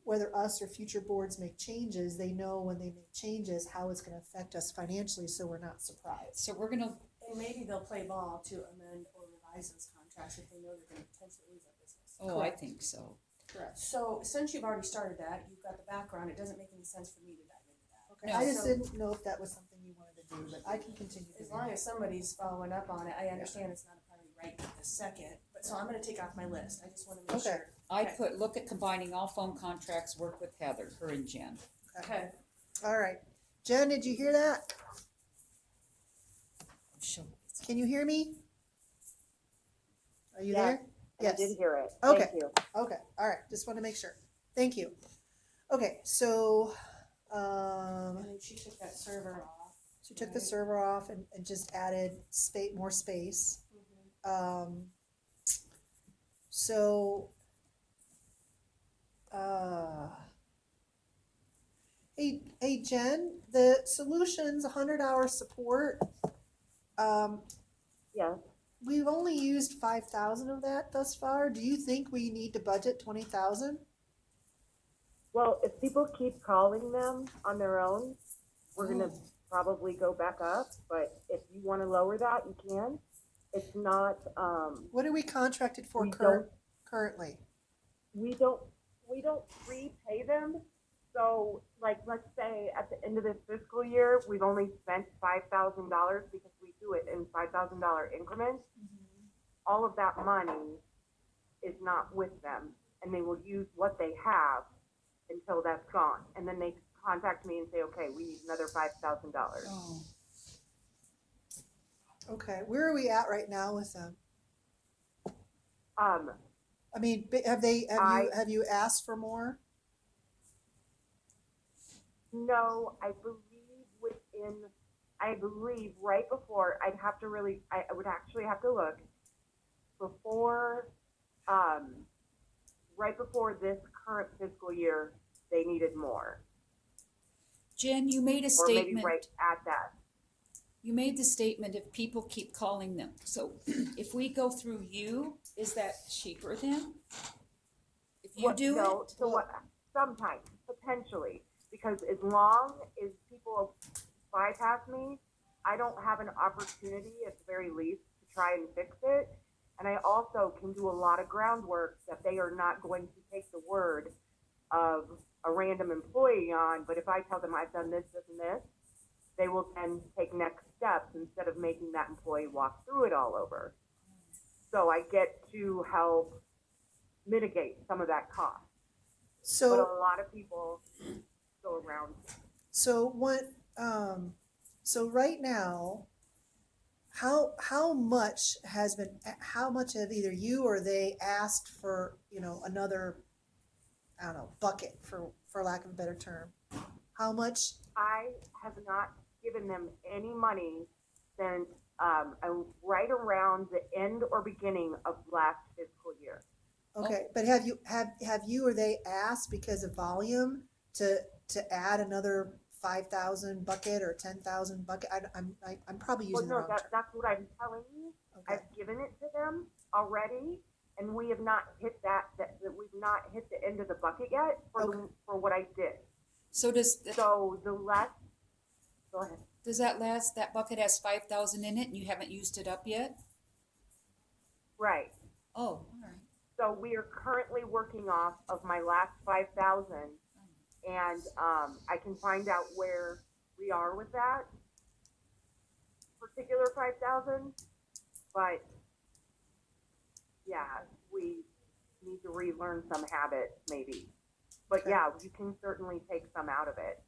whether us or future boards make changes, they know when they make changes, how it's gonna affect us financially, so we're not surprised. So we're gonna, And maybe they'll play ball to amend or revise those contracts if they know they're gonna potentially lose our business. oh, I Correct. think so. Correct. So since you've already started that, you've got the background, it doesn't make any sense for me to dive into that. Okay, No. I just So- didn't know if that was something you wanted to do, but I can continue to As do long that. as somebody's following up on it, I understand it's not a priority right this second, but so I'm gonna take off my list, I just wanna make Okay. sure. I Okay. put, look at combining all phone contracts, work with Heather, her and Jen. Okay, All right. Jen, did you hear that? Show- Can you hear me? Are you Yes, there? I Yes. did hear it. Okay. Thank you. Okay, all right, just want to make sure. Thank you. Okay, so, and then she took that server off. so we took the Right. server off and just added more space. So, hey Jen, the solutions, 100-hour support, Yes. we've only used 5,000 of that thus far. Do you think we need to budget 20,000? Well, if people keep calling them on their own, we're gonna probably go back up, but if you wanna lower that, you can. It's not, What are we contracted for We currently? we don't prepay them. So, like, let's say at the end of this fiscal year, we've only spent $5,000 because we do it in $5,000 increments. All of that money is not with them, and they will use what they have until that's gone. And then they contact me and say, okay, we need another $5,000. Oh, Okay, where are we at right now with them? Um, I mean, have you asked for more? No, I believe right before, I would actually have to look, before, right before this current fiscal year, they needed more. Jen, you made a Or maybe statement. right at that. You made the statement if people keep calling them. So if we go through you, is that cheaper then? If you do No, it? so what, sometimes, potentially, because as long as people bypass me, I don't have an opportunity at the very least to try and fix it. And I also can do a lot of groundwork that they are not going to take the word of a random employee on, but if I tell them I've done this, this, and this, they will then take next steps instead of making that employee walk through it all over. So I get to help mitigate some of that cost. But So, a lot of people go around. so what, so right now, how much have either you or they asked for, another, I don't know, bucket for lack of a better term? How much? I have not given them any money since right around the end or beginning of last fiscal year. Okay, but have you or they asked because of volume to add another 5,000 bucket or 10,000 bucket? I'm probably Well, using the no, wrong term. that's what I'm telling you. Okay. I've given it to them already, and we have not hit that we've not hit the end of the bucket yet for what I did. So does So the last, go ahead. that bucket has 5,000 in it and you haven't used it up yet? Right. Oh, all right. So we are currently working off of my last 5,000, and I can find out where we are with that particular 5,000. But yeah, we need to relearn some habits, maybe. But Okay. yeah, you can certainly take some out of it.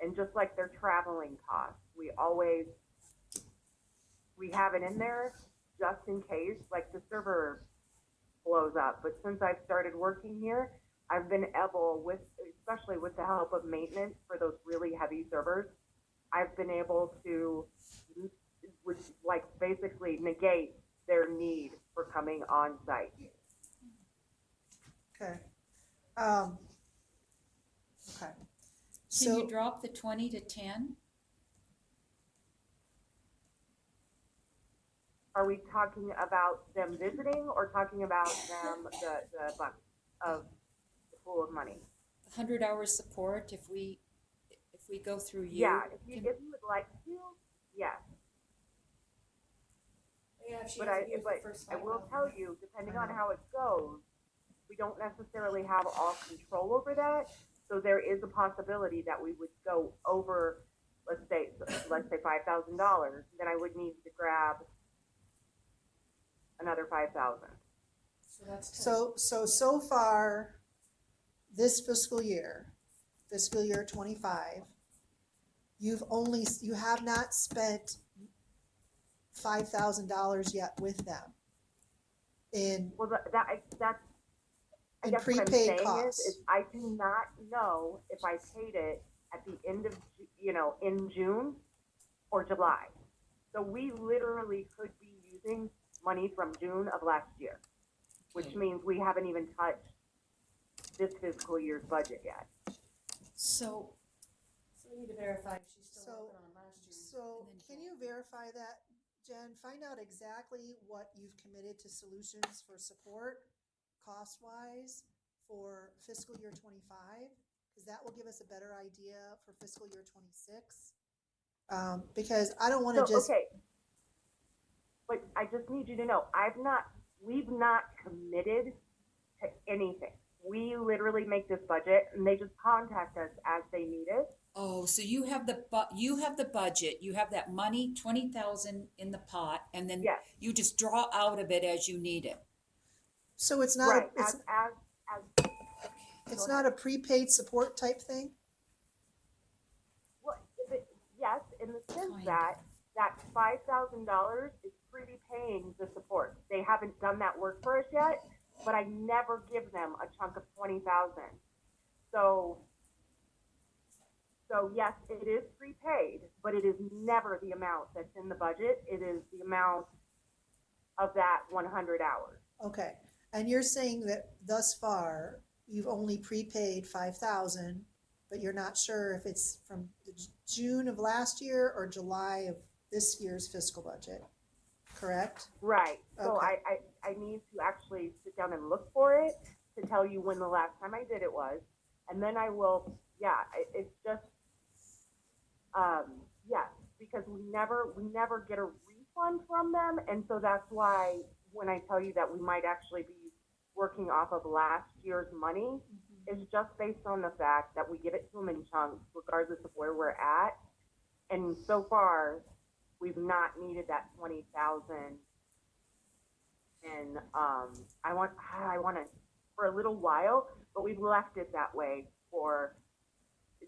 And just like their traveling costs, we have it in there just in case, like the server blows up. But since I've started working here, I've been able, especially with the help of maintenance for those really heavy servers, I've been able to, basically negate their need for coming on site. Okay. Okay. Can So, you drop the 20 to 10? Are we talking about them visiting or talking about them, the buck of the pool of money? 100 hours support if we go through you? Yeah, if you can- would like to, yes. Yeah, if she But has to use the but first I will 5,000. tell you, depending on how it goes, we don't necessarily have all control over that. So there is a possibility that we would go over, let's say $5,000. Then I would need to grab another 5,000. So that's 10. so far, this fiscal year 25, you have not spent $5,000 yet with them in Well, that's I in guess what I'm prepaid saying costs. is I do not know if I paid it at the end of in June or July. So we literally could be using money from June of last year, which Okay. means we haven't even touched this fiscal year's budget yet. So, So we need to verify if she's still So- working on last year. So And then can you verify that, Jen? Find out exactly what you've committed to solutions for support, cost-wise, for fiscal year 25, because that will give us a better idea for fiscal year 26. Because I don't want to So just, okay, but I just need you to know we've not committed to anything. We literally make this budget and they just contact us as they need it. oh, so you have the budget, you have that money, 20,000 in the pot, and then Yes. you just draw out of it as you need it. so it's not, Right, it's go not a prepaid support type thing? well, yes, in the sense Kind that $5,000 is prepaying the support. They haven't done that work for us yet, but I never give them a chunk of 20,000. So yes, it is prepaid, but it is never the amount that's in the budget. It is the amount of that 100 hours. Okay, and you're saying that thus far, you've only prepaid 5,000, but you're not sure if it's from June of last year or July of this year's fiscal budget, correct? Right. So Okay. I need to actually sit down and look for it to tell you when the last time I did it was. And then I will, it's just, yes, because we never get a refund from them. And so that's why when I tell you that we might actually be working off of last year's money, is just based on the fact that we give it to them in chunks, regardless of where we're at. And so far, we've not needed that 20,000. And I want to for a little while, but we've left it that way for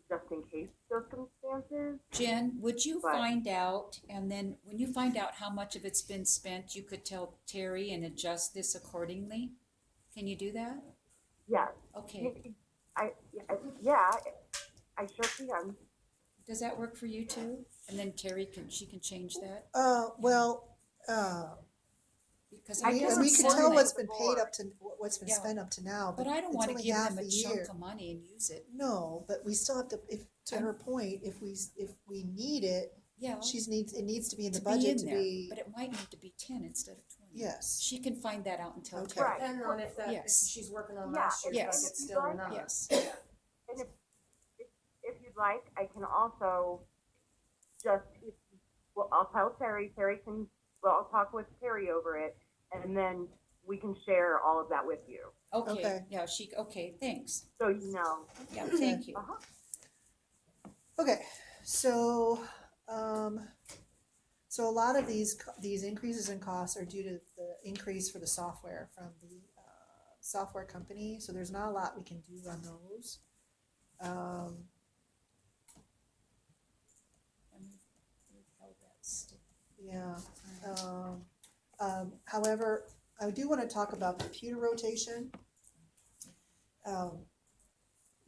just in case circumstances. Jen, would you But- find out, and then when you find out how much of it's been spent, you could tell Terry and adjust this accordingly? Can you do that? Yes. Okay. I sure can. Does that work for you too? And then Terry can change that? Because I We, guess and we it's can one tell thing what's with been the paid board. up to, what's been Yeah. spent up to now, But I don't it's want to only give half them a a year. chunk of money and use it. No, but we still have to, to her point, if we need it, Yeah. it needs to be in the to budget be in to there, be, but it might need to be 10 instead of 20. yes. She can find that out and tell Okay. Terry. Right. Depending on if Yes. she's working on Yeah, last year's Yes. budget still or not. Yes. And if you'd like, I can also just I'll tell Terry. I'll talk with Terry over it, and then we can share all of that with you, Okay. Okay. Yeah, okay, thanks. so you know. Yeah, thank you. Uh-huh. Okay, so, so a lot of these increases in costs are due to the increase for the software from the software company, so there's not a lot we can do on those. And we've held that still. Yeah, however, I do want to talk about computer rotation.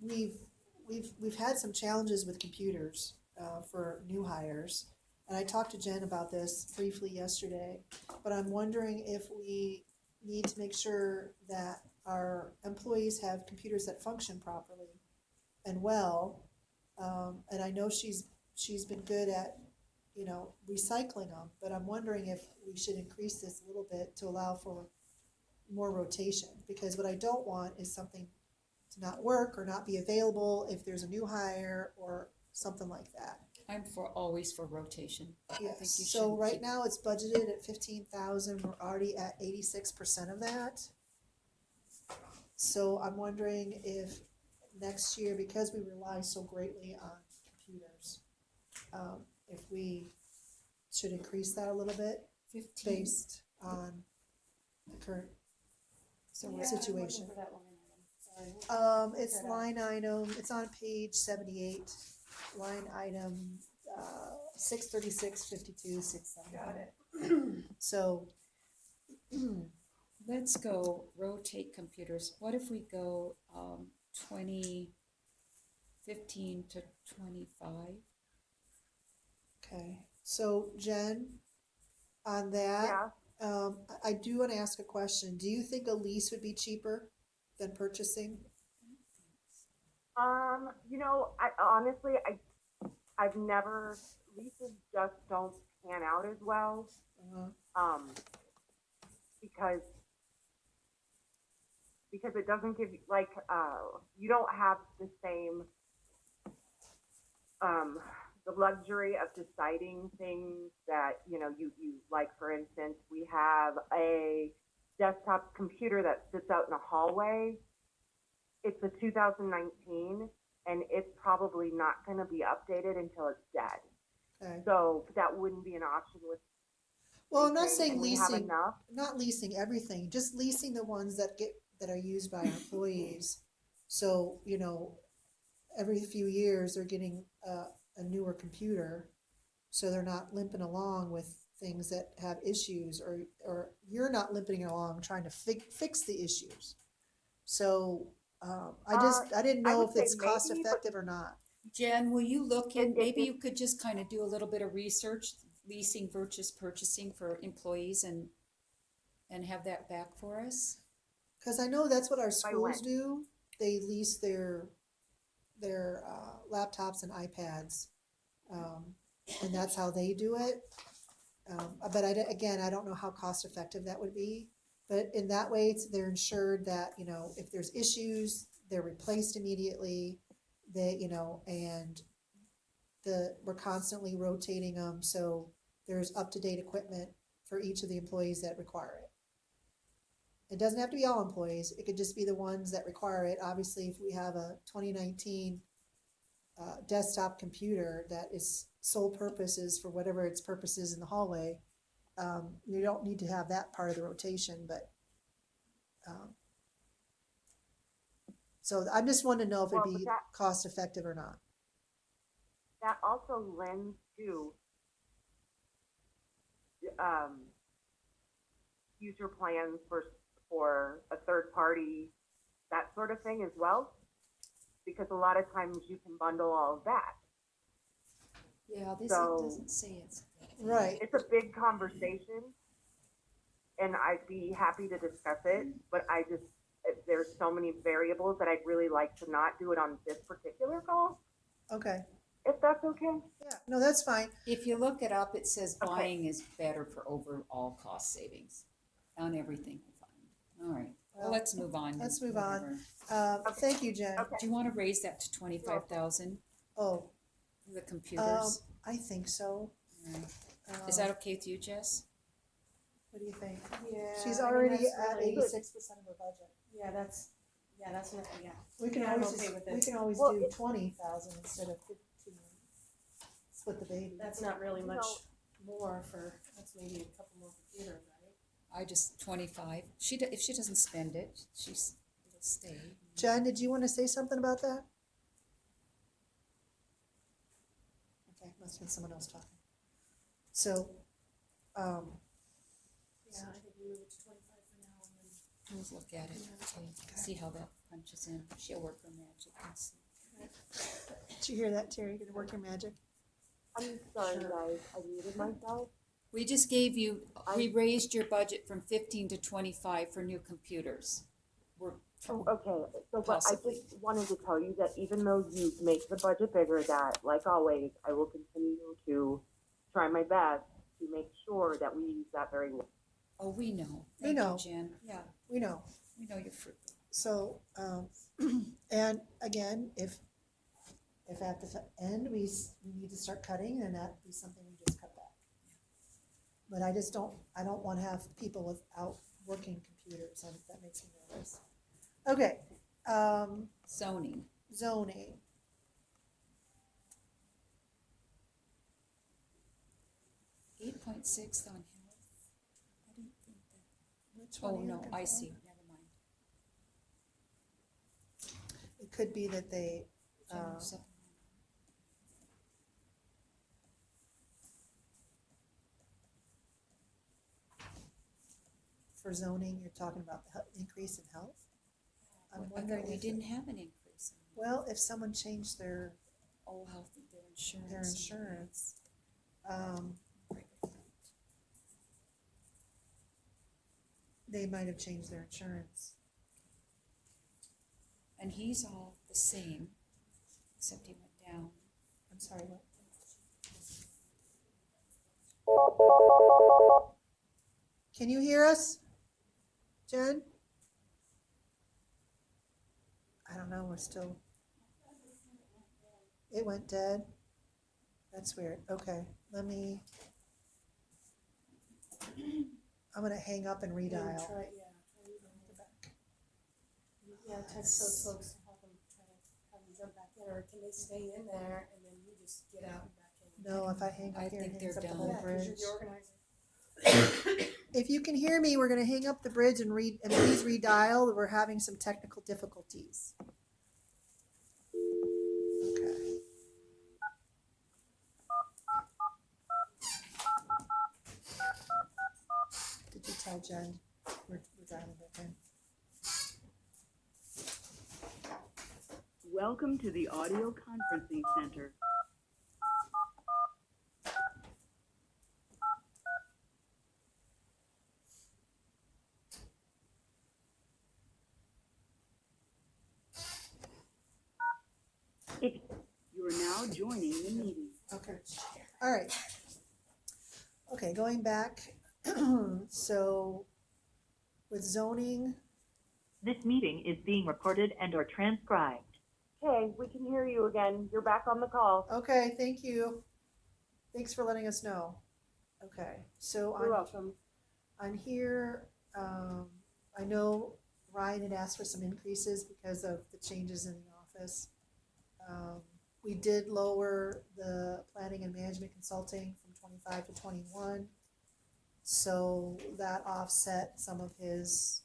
We've had some challenges with computers for new hires, and I talked to Jen about this briefly yesterday. But I'm wondering if we need to make sure that our employees have computers that function properly and well. And I know she's been good at, you know, recycling them, but I'm wondering if we should increase this a little bit to allow for more rotation, because what I don't want is something to not work or not be available if there's a new hire or something like that. I'm always for rotation. I think Yes, you so should right keep- now it's budgeted at 15,000, we're already at 86% of that. So I'm wondering if next year, because we rely so greatly on computers, if we should increase that a little bit 15. based on the current So Yeah, we're, I'm looking situation. for that line item. Sorry. It's line item, it's on page 78, line item, 636, 52, 670. Got it. So, let's go rotate computers. What if we go 15 to 25? okay, so Jen, on that, Yeah, I do want to ask a question. Do you think a lease would be cheaper than purchasing? you know, I honestly, I've never, leases just don't pan out as well, because it doesn't give you, like, you don't have the same, the luxury of deciding things that, you know, you like, for instance, we have a desktop computer that sits out in a hallway. It's a 2019, and it's probably not going to be updated until it's dead. Okay. So that wouldn't be an option with. Well, I'm not leasing, saying and we have leasing, enough. not leasing everything, just leasing the ones that are used by our employees. So, you know, every few years they're getting a newer computer, so they're not limping along with things that have issues, or you're not limping along trying to fix the issues. So, I didn't I know would if it's say cost maybe, but- effective or not. Jen, will you look in, It- maybe it- you could just kind of do a little bit of research, leasing versus purchasing for employees and have that back for us? Cause I know that's what our when? schools do. They lease their laptops and iPads. And that's how they do it. But again, I don't know how cost effective that would be. But in that way, they're ensured that, you know, if there's issues, they're replaced immediately. They, you know, and we're constantly rotating them, so there's up-to-date equipment for each of the employees that require it. It doesn't have to be all employees, it could just be the ones that require it. Obviously, if we have a 2019 desktop computer that is sole purpose is for whatever its purpose is in the hallway, you don't need to have that part of the rotation, but so I just wanted to know if Well, it'd but be that- cost effective or not. That also lends to future plans for a third party, that sort of thing as well, because a lot of times you can bundle all of that. Yeah, this So- doesn't say it's. Right. It's a big conversation, and I'd be happy to discuss it, but there's so many variables that I'd really like to not do it on this particular call, Okay. if that's okay. Yeah. No, that's fine. If you look it up, it says Okay. buying is better for overall cost savings on everything we find. All right, well, let's move on. let's move on. Whatever. Okay. Thank you, Jen. Okay. Do you want to raise that to 25,000 Oh, for the computers? I think so. Right. Is that okay with you, Jess? What do you think? Yeah. She's I mean, already that's at really- 86% of her budget. Yeah, that's not, yeah. We can Yeah, I'm always, okay with we it. can always Well, do 20,000 instead of 15. Split the baby. That's not really You much know- more that's maybe a couple more computers, right? I just 25. If she doesn't spend it, it'll stay. Jen, did you want to say something about that? Okay, must have been someone else talking. So, Yeah, I think we move it to 25 for now and then. Let's look at it. Okay. See how that punches in. She'll work her magic and see. did you hear that, Terry? Gonna work your magic? I'm sorry, guys, I muted myself. We just we raised your budget from 15 to 25 for new computers. we're, Oh, okay, so but I Possibly. just wanted to tell you that even though you make the budget bigger, that like always, I will continue to try my best to make sure that we use that very well. oh, we know. We Thank know. you, Jen. Yeah, We know. we know you're frugal. So, and again, if at the end we need to start cutting, then that'd be something we just cut back. But I don't want to have people without working computers, and that makes me nervous. Okay, Zoning. zoning. Eight point six on health. I didn't think that. Which one Oh, are you no, looking I for? see. Never mind. It could be that they, General supplemental. for zoning, you're talking about the increase in health? I'm I wondering thought we if didn't have an increase. Well, if someone changed their Oh, health, their insurance. insurance, they might have changed their insurance. And he's all the same, except he went down. I'm sorry, what? Can you hear us, Jen? I don't know, we're still. It went dead? That's weird, okay, I'm gonna hang up and redial. Try text those folks to help them try to have them jump back in, or can they stay in there and then you just get out and back in? No, if I hang I up here, it think hangs up they're the done. whole Yeah, 'cause bridge. you're the organizer. If you can hear me, we're gonna hang up the bridge and please redial, we're having some technical difficulties. Okay. Did you tell Jen we're dialing back in? Welcome to the audio conferencing center. You are now joining the meeting. Okay, all right. Okay, going back, so with zoning, This meeting is being recorded and or transcribed. Okay, we can hear you again. You're back on the call. okay, thank you. Thanks for letting us know. Okay, so You're welcome. on here, I know Ryan had asked for some increases because of the changes in the office. We did lower the planning and management consulting from 25 to 21. So that offset some of his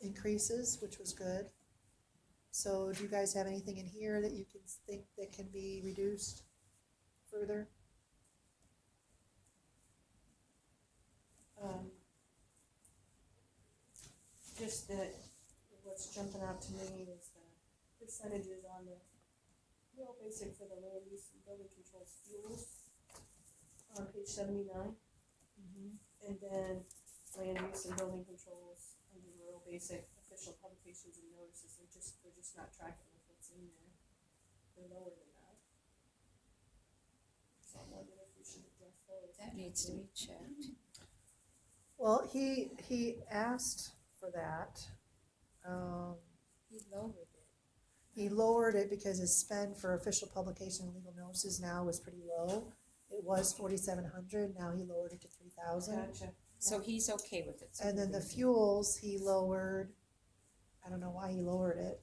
increases, which was good. So do you guys have anything in here that you can think that can be reduced further? Just that, what's jumping out to me is the percentages on the real basic for the land use and building controls fuels on page 79. And then land use and building controls under the real basic official publications and notices, they're just not tracking with what's in there. They're lower than that. So I'm wondering if we should adjust those. That needs to be checked. Well, he asked for that. He lowered it. He lowered it because his spend for official publication and legal notices now was pretty low. It was 4,700, now he lowered it to 3,000. Gotcha. So he's okay with it. So And then the we're- fuels, he lowered, I don't know why he lowered it.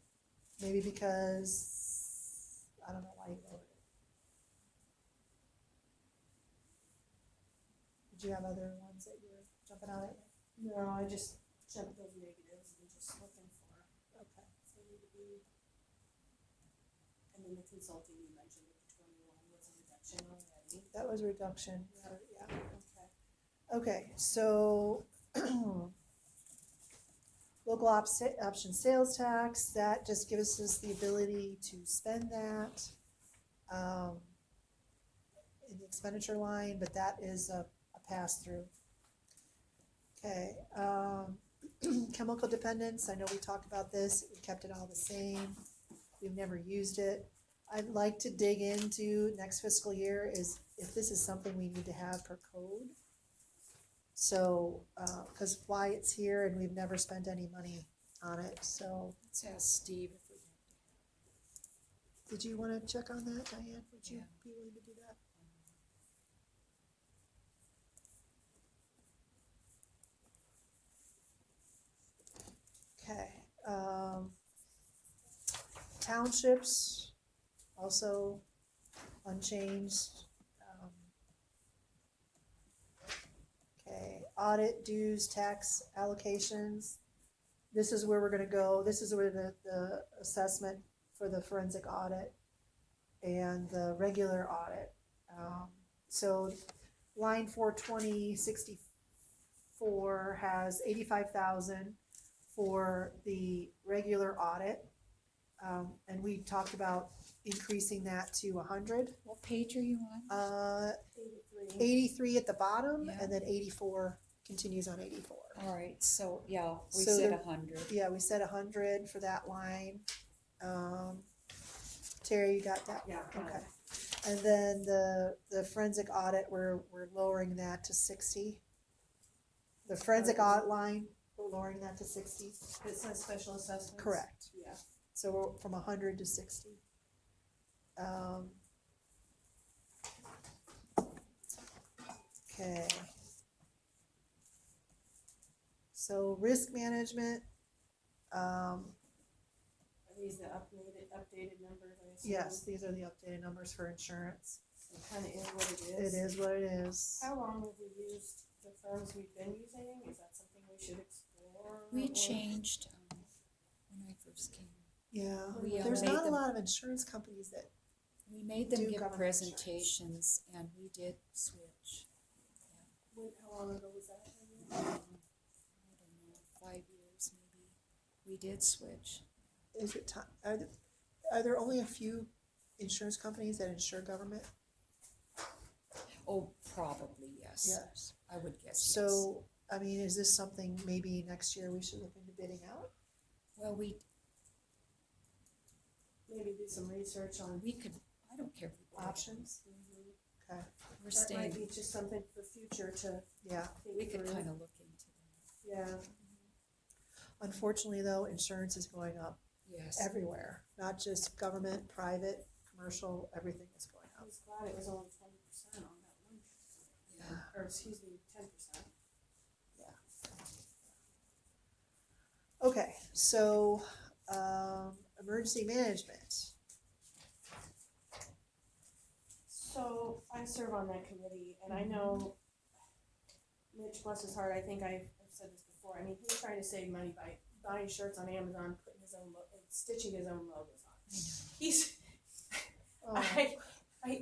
Maybe because, I don't know why he lowered it. Did you have other ones that you were jumping out at? No, I just jumped those negatives and just looking for Okay. if they need to be. And then the consulting you mentioned at the 21 was a reduction already. That was a reduction, yeah. Okay. Okay, so local option sales tax, that just gives us the ability to spend that in the expenditure line, but that is a pass-through. Okay, Chemical dependence, I know we talked about this, we kept it all the same, we've never used it. I'd like to dig into next fiscal year is if this is something we need to have per code. So, cause why it's here and we've never spent any money on it, so. Let's ask Steve if we have to. Did you wanna check on that, Diane? Would you Yeah. be willing to do that? Okay, townships, also unchanged. Okay, audit dues, tax allocations. This is where we're gonna go, this is where the assessment for the forensic audit and the regular audit. So line 42064 has 85,000 for the regular audit. And we talked about increasing that to 100. What page are you on? 83 at the bottom, Yeah. and then 84 continues on 84. All right, so, yeah, we So said the- 100. Yeah, we said 100 for that line. Terry, you got that? Yeah. Okay. And then the forensic audit, we're lowering that to 60. The forensic audit line, we're lowering that to 60. It says special assessments. Correct. Yeah. So we're from 100 to 60. Okay. So risk management, Are these the updated numbers, I assume? yes, these are the updated numbers for insurance. It kinda is what it It is. is what it is. How long have we used the firms we've been using? Is that something we should explore? We or- changed when I first came. Yeah, We, there's made not a them- lot of insurance companies that, We made them Do give government presentations and we did switch. How long ago was that? I don't know, 5 years maybe. We did switch. is it time, are there only a few insurance companies that insure government? Oh, probably, yes. Yes. I would guess yes. So, I mean, is this something maybe next year we should look into bidding out? Well, Maybe do some research on. we could, I don't care if we bought it. Options? Okay, We're That might staying, be just something for future to yeah. think we could through. kind of look into that. Yeah. Unfortunately, though, insurance is going up Yes. everywhere, not just government, private, commercial, everything is going I up. was glad it was only 20% on that one. Yeah. Or excuse me, 10%. Okay, so, emergency management. So I serve on that committee, and I know Mitch, bless his heart, I think I've said this before. I mean, he's trying to save money by buying shirts on Amazon, putting his own stitching his own logos on. He's Oh, I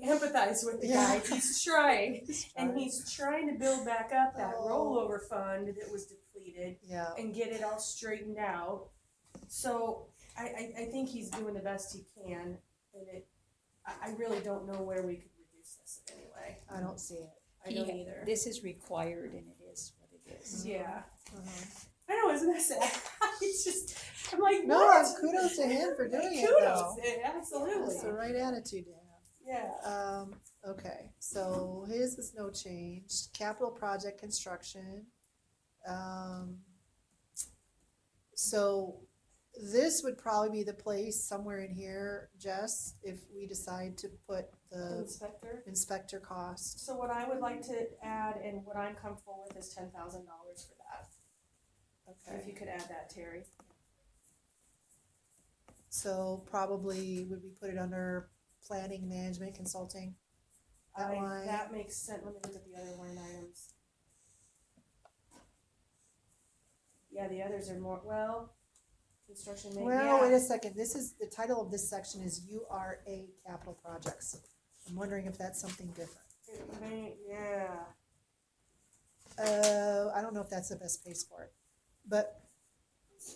empathize with the Yeah. guy. He's trying, and sorry. he's trying to build back up that Oh. rollover fund that was depleted Yeah, and get it all straightened out. So I think he's doing the best he can, and I really don't know where we could reduce this anyway. I don't see it. I don't either. This is required and it is what it is. Yeah, Uh-huh. I know, isn't that sad? It's just, I'm like, No, what? kudos to him for doing it, Kudos, though. absolutely. That's the right attitude to have. Yeah. Okay, so his is no change, capital project construction. So this would probably be the place somewhere in here, Jess, if we decide to put the Inspector. inspector cost. So what I would like to add and what I'm comfortable with is $10,000 for that. If Okay, you could add that, Terry. so probably would we put it under planning, management, consulting? That line? That makes sense. Let me look at the other line items. Yeah, the others are more, well, construction, Well, wait yeah. a second, this is, the title of this section is URA capital projects. I'm wondering if that's something different. It may, yeah. I don't know if that's the best place for it, but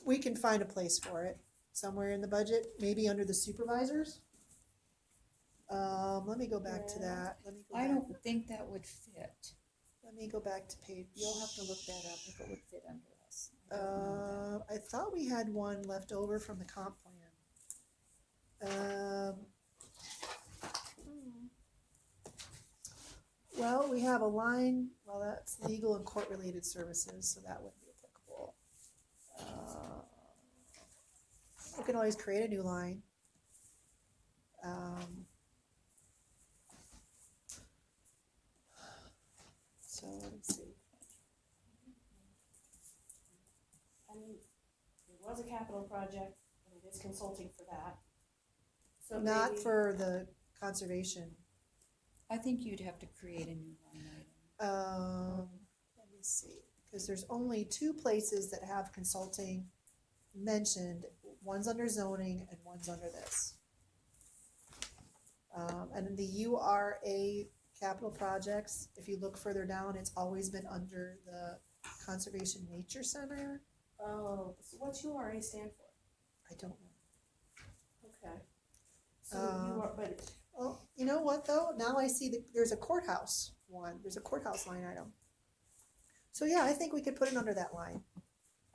we can find a place for it somewhere in the budget, maybe under the supervisors. Let me go back to Yeah. that, let me go I back, don't think that would fit. let me go back to page. You'll have to look that up if it would fit under us. I thought we had one left over from the comp plan. Well, we have a line, well, that's legal and court-related services, so that wouldn't be applicable. We can always create a new line. So, let me see. I mean, it was a capital project, and it is consulting for that. So Not maybe- for the conservation. I think you'd have to create a new line item. Let me see, because there's only two places that have consulting mentioned. One's under zoning and one's under this. And in the URA capital projects, if you look further down, it's always been under the Conservation Nature Center. Oh, so what's URA stand for? I don't know. Okay. So you are, but Oh, you know what though? Now I see that there's a courthouse one. There's a courthouse line item. So yeah, I think we could put it under that line.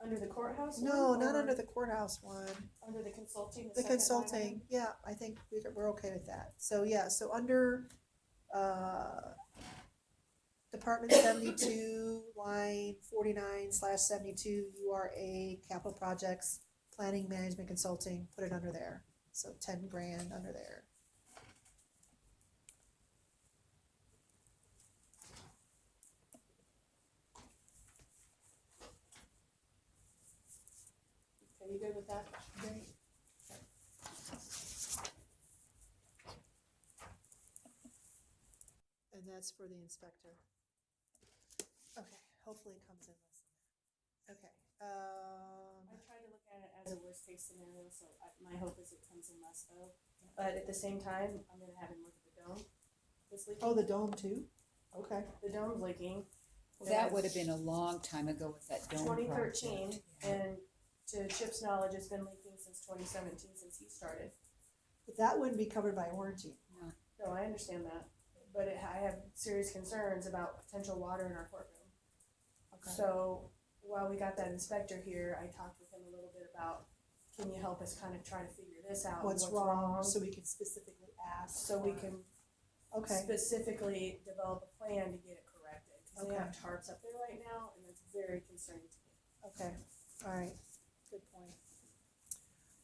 under the courthouse? No, one, not or under the courthouse one. Under the consulting? The second line consulting, item? yeah, I think we're okay with that. So yeah, so under Department 72, line 49/72, URA capital projects, planning, management, consulting, put it under there. So 10 grand under there. Okay, you good with that? Great. And that's for the inspector. Okay, hopefully it comes in less than that. Okay, I tried to look at it as a worst case scenario, so my hope is it comes in less though. But at the same time, I'm gonna have him look at the dome. It's leaking. oh, the dome too? Okay. The dome's leaking. Well, that would have been a long time ago with that dome project. 2013, Yeah. and to Chip's knowledge, it's been leaking since 2017, since he started. But that wouldn't be covered by warranty. No, I understand that, but I have serious concerns about potential water in our courtroom. Okay. So while we got that inspector here, I talked with him a little bit about, can you help us kind of try to figure this out? What's wrong, so we can specifically ask. So we for- can Okay, specifically develop a plan to get it corrected. Because they have Okay. tarps up there right now, and that's very concerning to me. okay, all right, good point.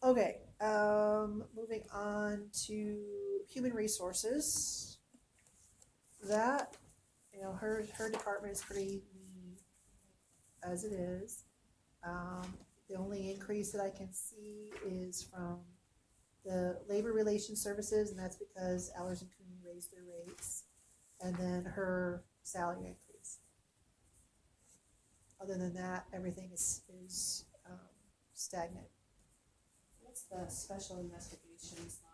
Okay, moving on to human resources. That, you know, her department is pretty lean as it is. The only increase that I can see is from the labor relations services, and that's because Allers and Cooney raised their rates, and then her salary increase. Other than that, everything is stagnant. What's the special investigations line?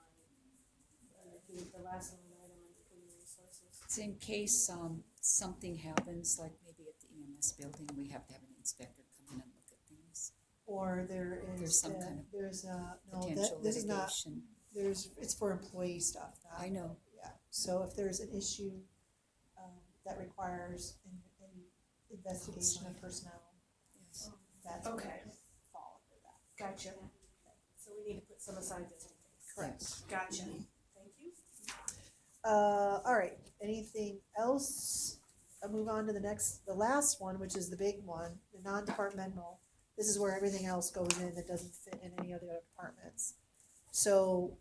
The last line item under human resources. It's in case something happens, like maybe at the EMS building, we have to have an inspector come in and look at things. Or there is, There's some kind of there's no, Potential this is not, litigation. it's for employee stuff, not. I know. Yeah, so if there's an issue, that requires an investigation of personnel, Yes. that's what Okay. would fall under that. Gotcha. So we need to put some aside just in case. Correct. Gotcha. Thank you. All right, anything else? I'll move on to the last one, which is the big one, the non-departmental. This is where everything else goes in that doesn't fit in any of the other departments. So,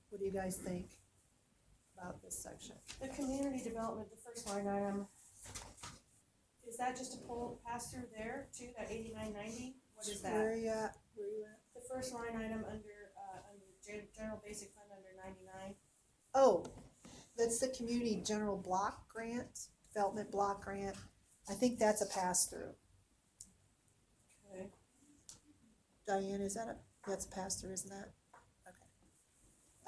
what do you guys think about this section? The community development, the first line item, is that just a pass through there too, that 8990? What is Where are that? you at? Where are you at? The first line item under general basic fund under 99. Oh, that's the community general block grant, development block grant. I think that's a pass-through. Okay. Diane, that's a pass-through, isn't that?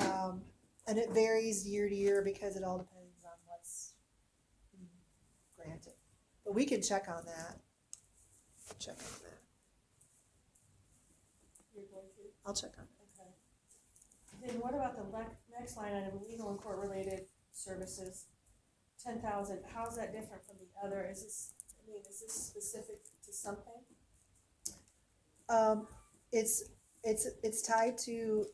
Okay. And it varies year to year because it all depends on what's granted. But we can check on that. Check on that. You're going to? I'll check on that. Okay. Then what about the next line item, legal and court related services? 10,000, how's that different from the other? Is this specific to something? It's tied to,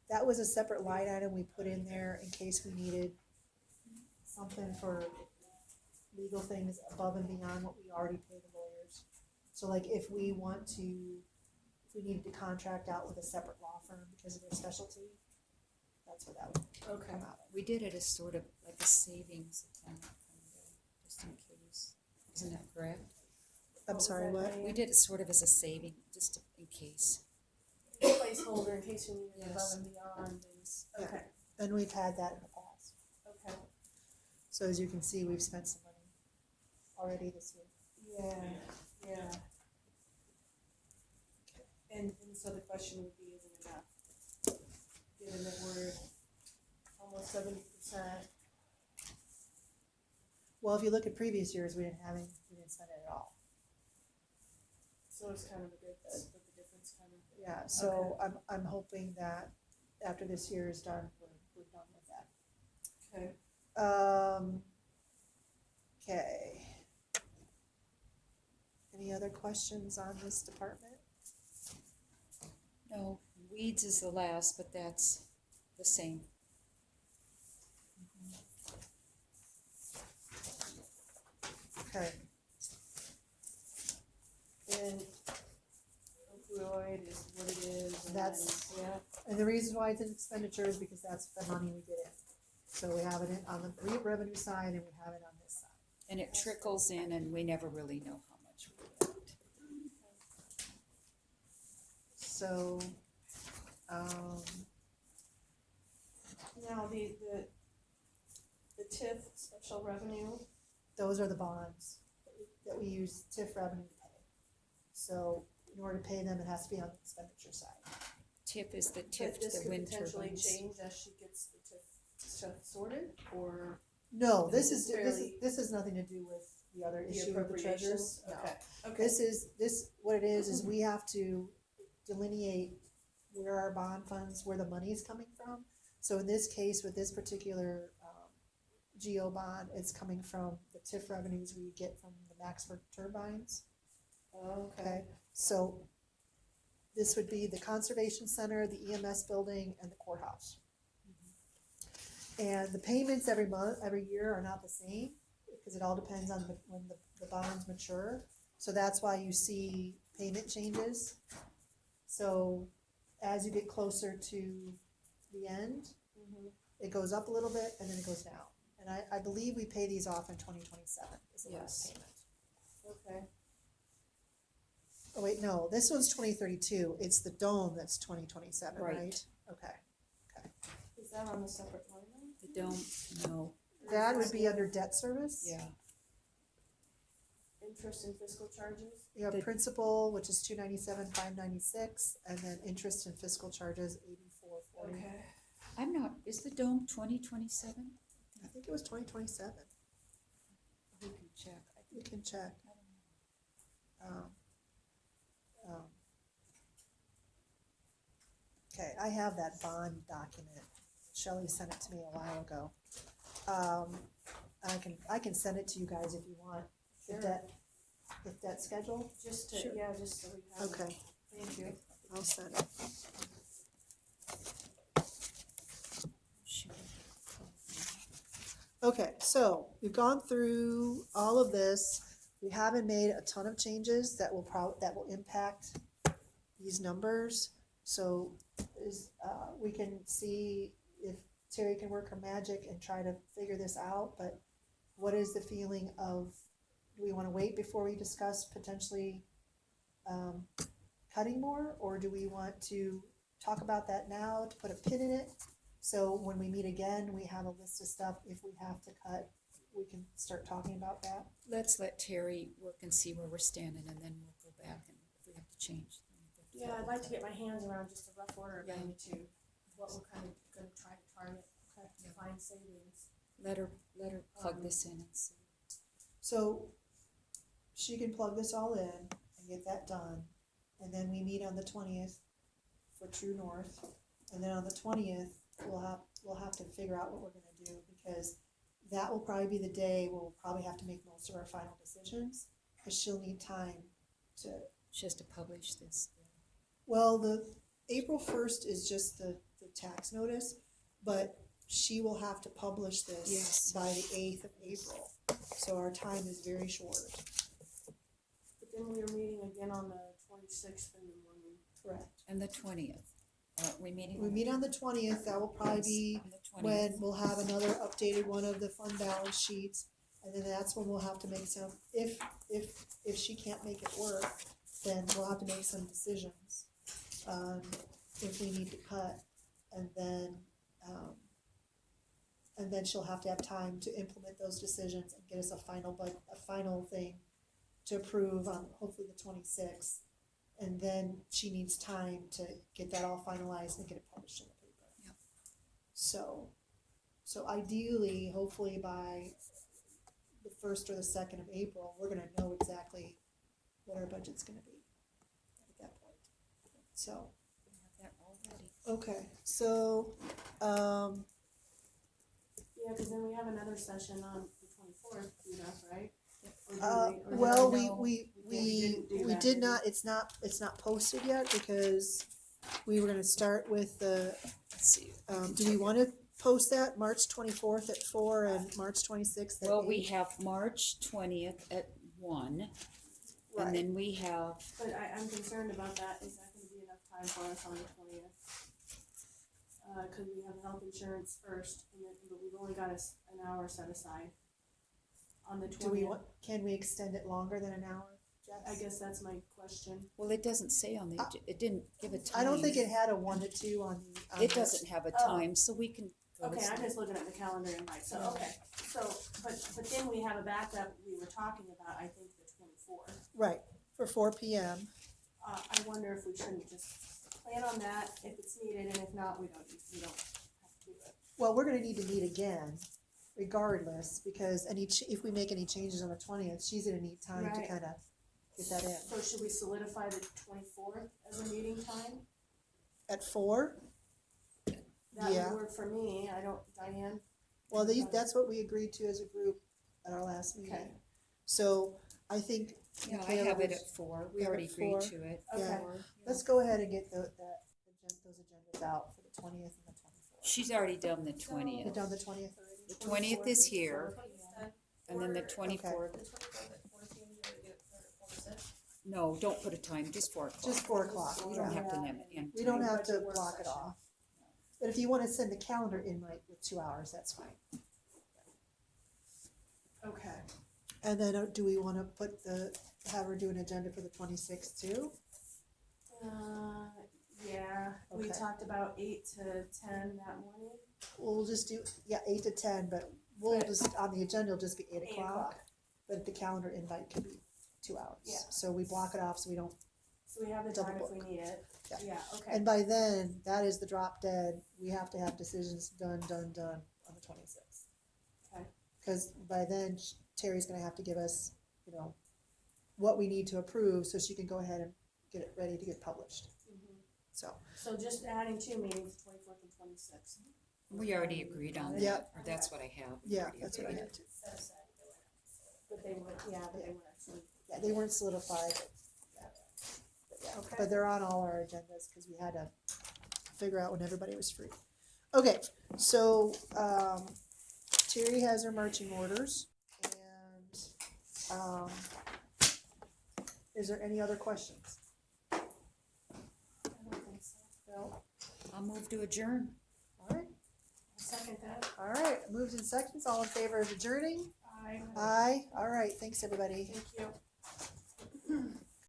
that was a separate line item we put in there in case we needed something for legal things above and beyond what we already pay the lawyers. So like if we needed to contract out with a separate law firm because of their specialty, that's what that would Okay. come out of. We did it as sort of like a savings account, kind of, just in case. Isn't that correct? I'm sorry, what? We did it sort of as a saving, just in case. Placeholder in case we need it above Yes. and beyond things. Yeah. Okay, And we've had that in the past. okay. So as you can see, we've spent some money already this year. Yeah. And so the question would be, is it enough? Given that we're almost 70%. Well, if you look at previous years, we didn't spend it at all. So it's kind of a good split the difference kind of. Yeah, so I'm hoping that after this year is done, we're done with that. Okay. Okay. Any other questions on this department? No, weeds is the last, but that's the same. Okay, And opioid is what it is. And That's- then, yeah. and the reason why it's an expenditure is because that's the money we get in. So we have it on the revenue side and we have it on this side. And it trickles in and we never really know how much we get. So, Now, the TIF special revenue, those are the bonds that we use TIF revenue to pay. So in order to pay them, it has to be on the expenditure side. TIP is the but TIP, this the could wind potentially turbines. change as she gets the TIF stuff sorted, or No, This this is fairly- this has nothing to do with the other the issue with the treasurers. appropriations? No. Okay, okay. This, what it is we have to delineate where our bond funds, where the money is coming from. So in this case, with this particular, GO bond, it's coming from the TIF revenues we get from the Maxford turbines. Okay, so this would be the conservation center, the EMS building, and the courthouse. And the payments every year are not the same, because it all depends on when the bonds mature. So that's why you see payment changes. So as you get closer to the end, Mhm. it goes up a little bit and then it goes down. And I believe we pay these off in 2027 is the last Yes. payment. Okay. Oh, wait, no, this one's 2032. It's the dome that's 2027, Right. right? Okay. Is that on a separate line item? The dome, no, That would be under debt service. yeah. Interest and fiscal charges? You have The- principal, which is 297,596, and then interest and fiscal charges 8440. Okay. I'm not, is the dome 2027? I think it was 2027. We can check. We can check. I don't know. Okay, I have that bond document. Shelley sent it to me a while ago. I can send it to you guys if you want. Sure. The debt schedule. Just to, Sure. yeah, just so we have it. Okay, Thank you. I'll send it. Shoot. Okay, so we've gone through all of this. We haven't made a ton of changes that will impact these numbers. So we can see if Terry can work her magic and try to figure this out, but what is the feeling of, do we want to wait before we discuss potentially cutting more, or do we want to talk about that now to put a pin in it? So when we meet again, we have a list of stuff. If we have to cut, we can start talking about that. Let's let Terry work and see where we're standing, and then we'll go back and if we have to change. then we have to Yeah, I'd like to get my hands around just a rough order of Yeah. magnitude, what we're kind of gonna try to target to find savings. Let her plug this in and see. So she can plug this all in and get that done. And then we meet on the 20th for True North. And then on the 20th, we'll have to figure out what we're gonna do, because that will probably be the day where we'll probably have to make most of our final decisions, because she'll need time to, She has to publish this. well, the April 1st is just the tax notice, but she will have to publish this Yes. by the 8th of April, so our time is very short. But then we are meeting again on the 26th in the morning. Correct. And the 20th. Are we meeting? We meet on the 20th, that will probably be On the 20th. when we'll have another updated one of the fund balance sheets, and then that's when we'll have to make some, if she can't make it work, then we'll have to make some decisions, if we need to cut, and then she'll have to have time to implement those decisions and get us a final thing to approve on hopefully the 26th. And then she needs time to get that all finalized and get it published in the paper. Yep. So ideally, hopefully by the 1st or the 2nd of April, we're gonna know exactly what our budget's gonna be at that point. So, We have that already. okay, so, Yeah, because then we have another session on the 24th, you know, right? Or do or well, do we didn't do that, did did not, it's not posted yet, because we were gonna start with the, Let's see. do we wanna post that March 24th at 4 and March 26th at 8? Well, we have March 20th at 1, Right. and then we have, But I'm concerned about that. Is that gonna be enough time for us on the 20th? Cause we have health insurance first, and then, but we've only got an hour set aside on the 20th. Do we want, can we extend it longer than an hour, Jess? I guess that's my question. well, it doesn't say on the, it didn't give a time. I don't think it had a 1 to 2 on the. It doesn't have a Oh. time, so we can. go Okay, with I'm just looking at the calendar invite, so, okay, so, but then we have a backup, we were talking about, I think, the 24th. Right, for 4 PM. I wonder if we shouldn't just plan on that if it's needed, and if not, we don't have to do it. Well, we're gonna need to meet again regardless, because if we make any changes on the 20th, she's gonna need time to Right. kinda get that in. So should we solidify the 24th as a meeting time? At 4? That Yeah. would work for me, I don't, Diane? Well, that's what we agreed to as a group at our last meeting. Okay. So I think, Yeah, I Michaela have it was- at 4. we We have already it agreed 4. to it. Yeah. Okay. let's go ahead and get those agendas out for the 20th and the 24th. She's already done the We've 20th. done the 20th already? The 20th is here, and then the Okay. 24th. No, don't put a time, just 4 o'clock. Just 4 o'clock, We yeah. don't have to limit in. We don't have to Budget work block it session. off. But if you wanna send a calendar invite with 2 hours, that's fine. Okay. And then do we wanna have her do an agenda for the 26th too? Yeah, we Okay. talked about 8 to 10 that morning. We'll just do, 8 to 10, but we'll Right. just, on the agenda, it'll just be 8 8 o'clock. o'clock. But the calendar invite could be 2 hours. Yeah. So we block it off so we don't, So we have the Double time if we book. need it. Yeah. Yeah, okay. and by then, that is the drop dead. We have to have decisions done on the 26th. Okay. Cause by then Terry's gonna have to give us, what we need to approve so she can go ahead and get it ready to get published. Mhm. So, So just adding 2 meetings, 24th and 26th. We already agreed on that, Yep. or that's what I have. We yeah, already that's what I agreed. had to. But they were, but they were actually. Yeah, they weren't solidified, but yeah, Okay. but they're on all our agendas, cause we had to figure out when everybody was free. Okay, so, Terry has her marching orders, and, is there any other questions? I don't think so. No? I'll move to adjourn. Alright, I'll second that. alright, moved in seconds, all in favor of adjourning? Aye. Aye, alright, thanks everybody. Thank you.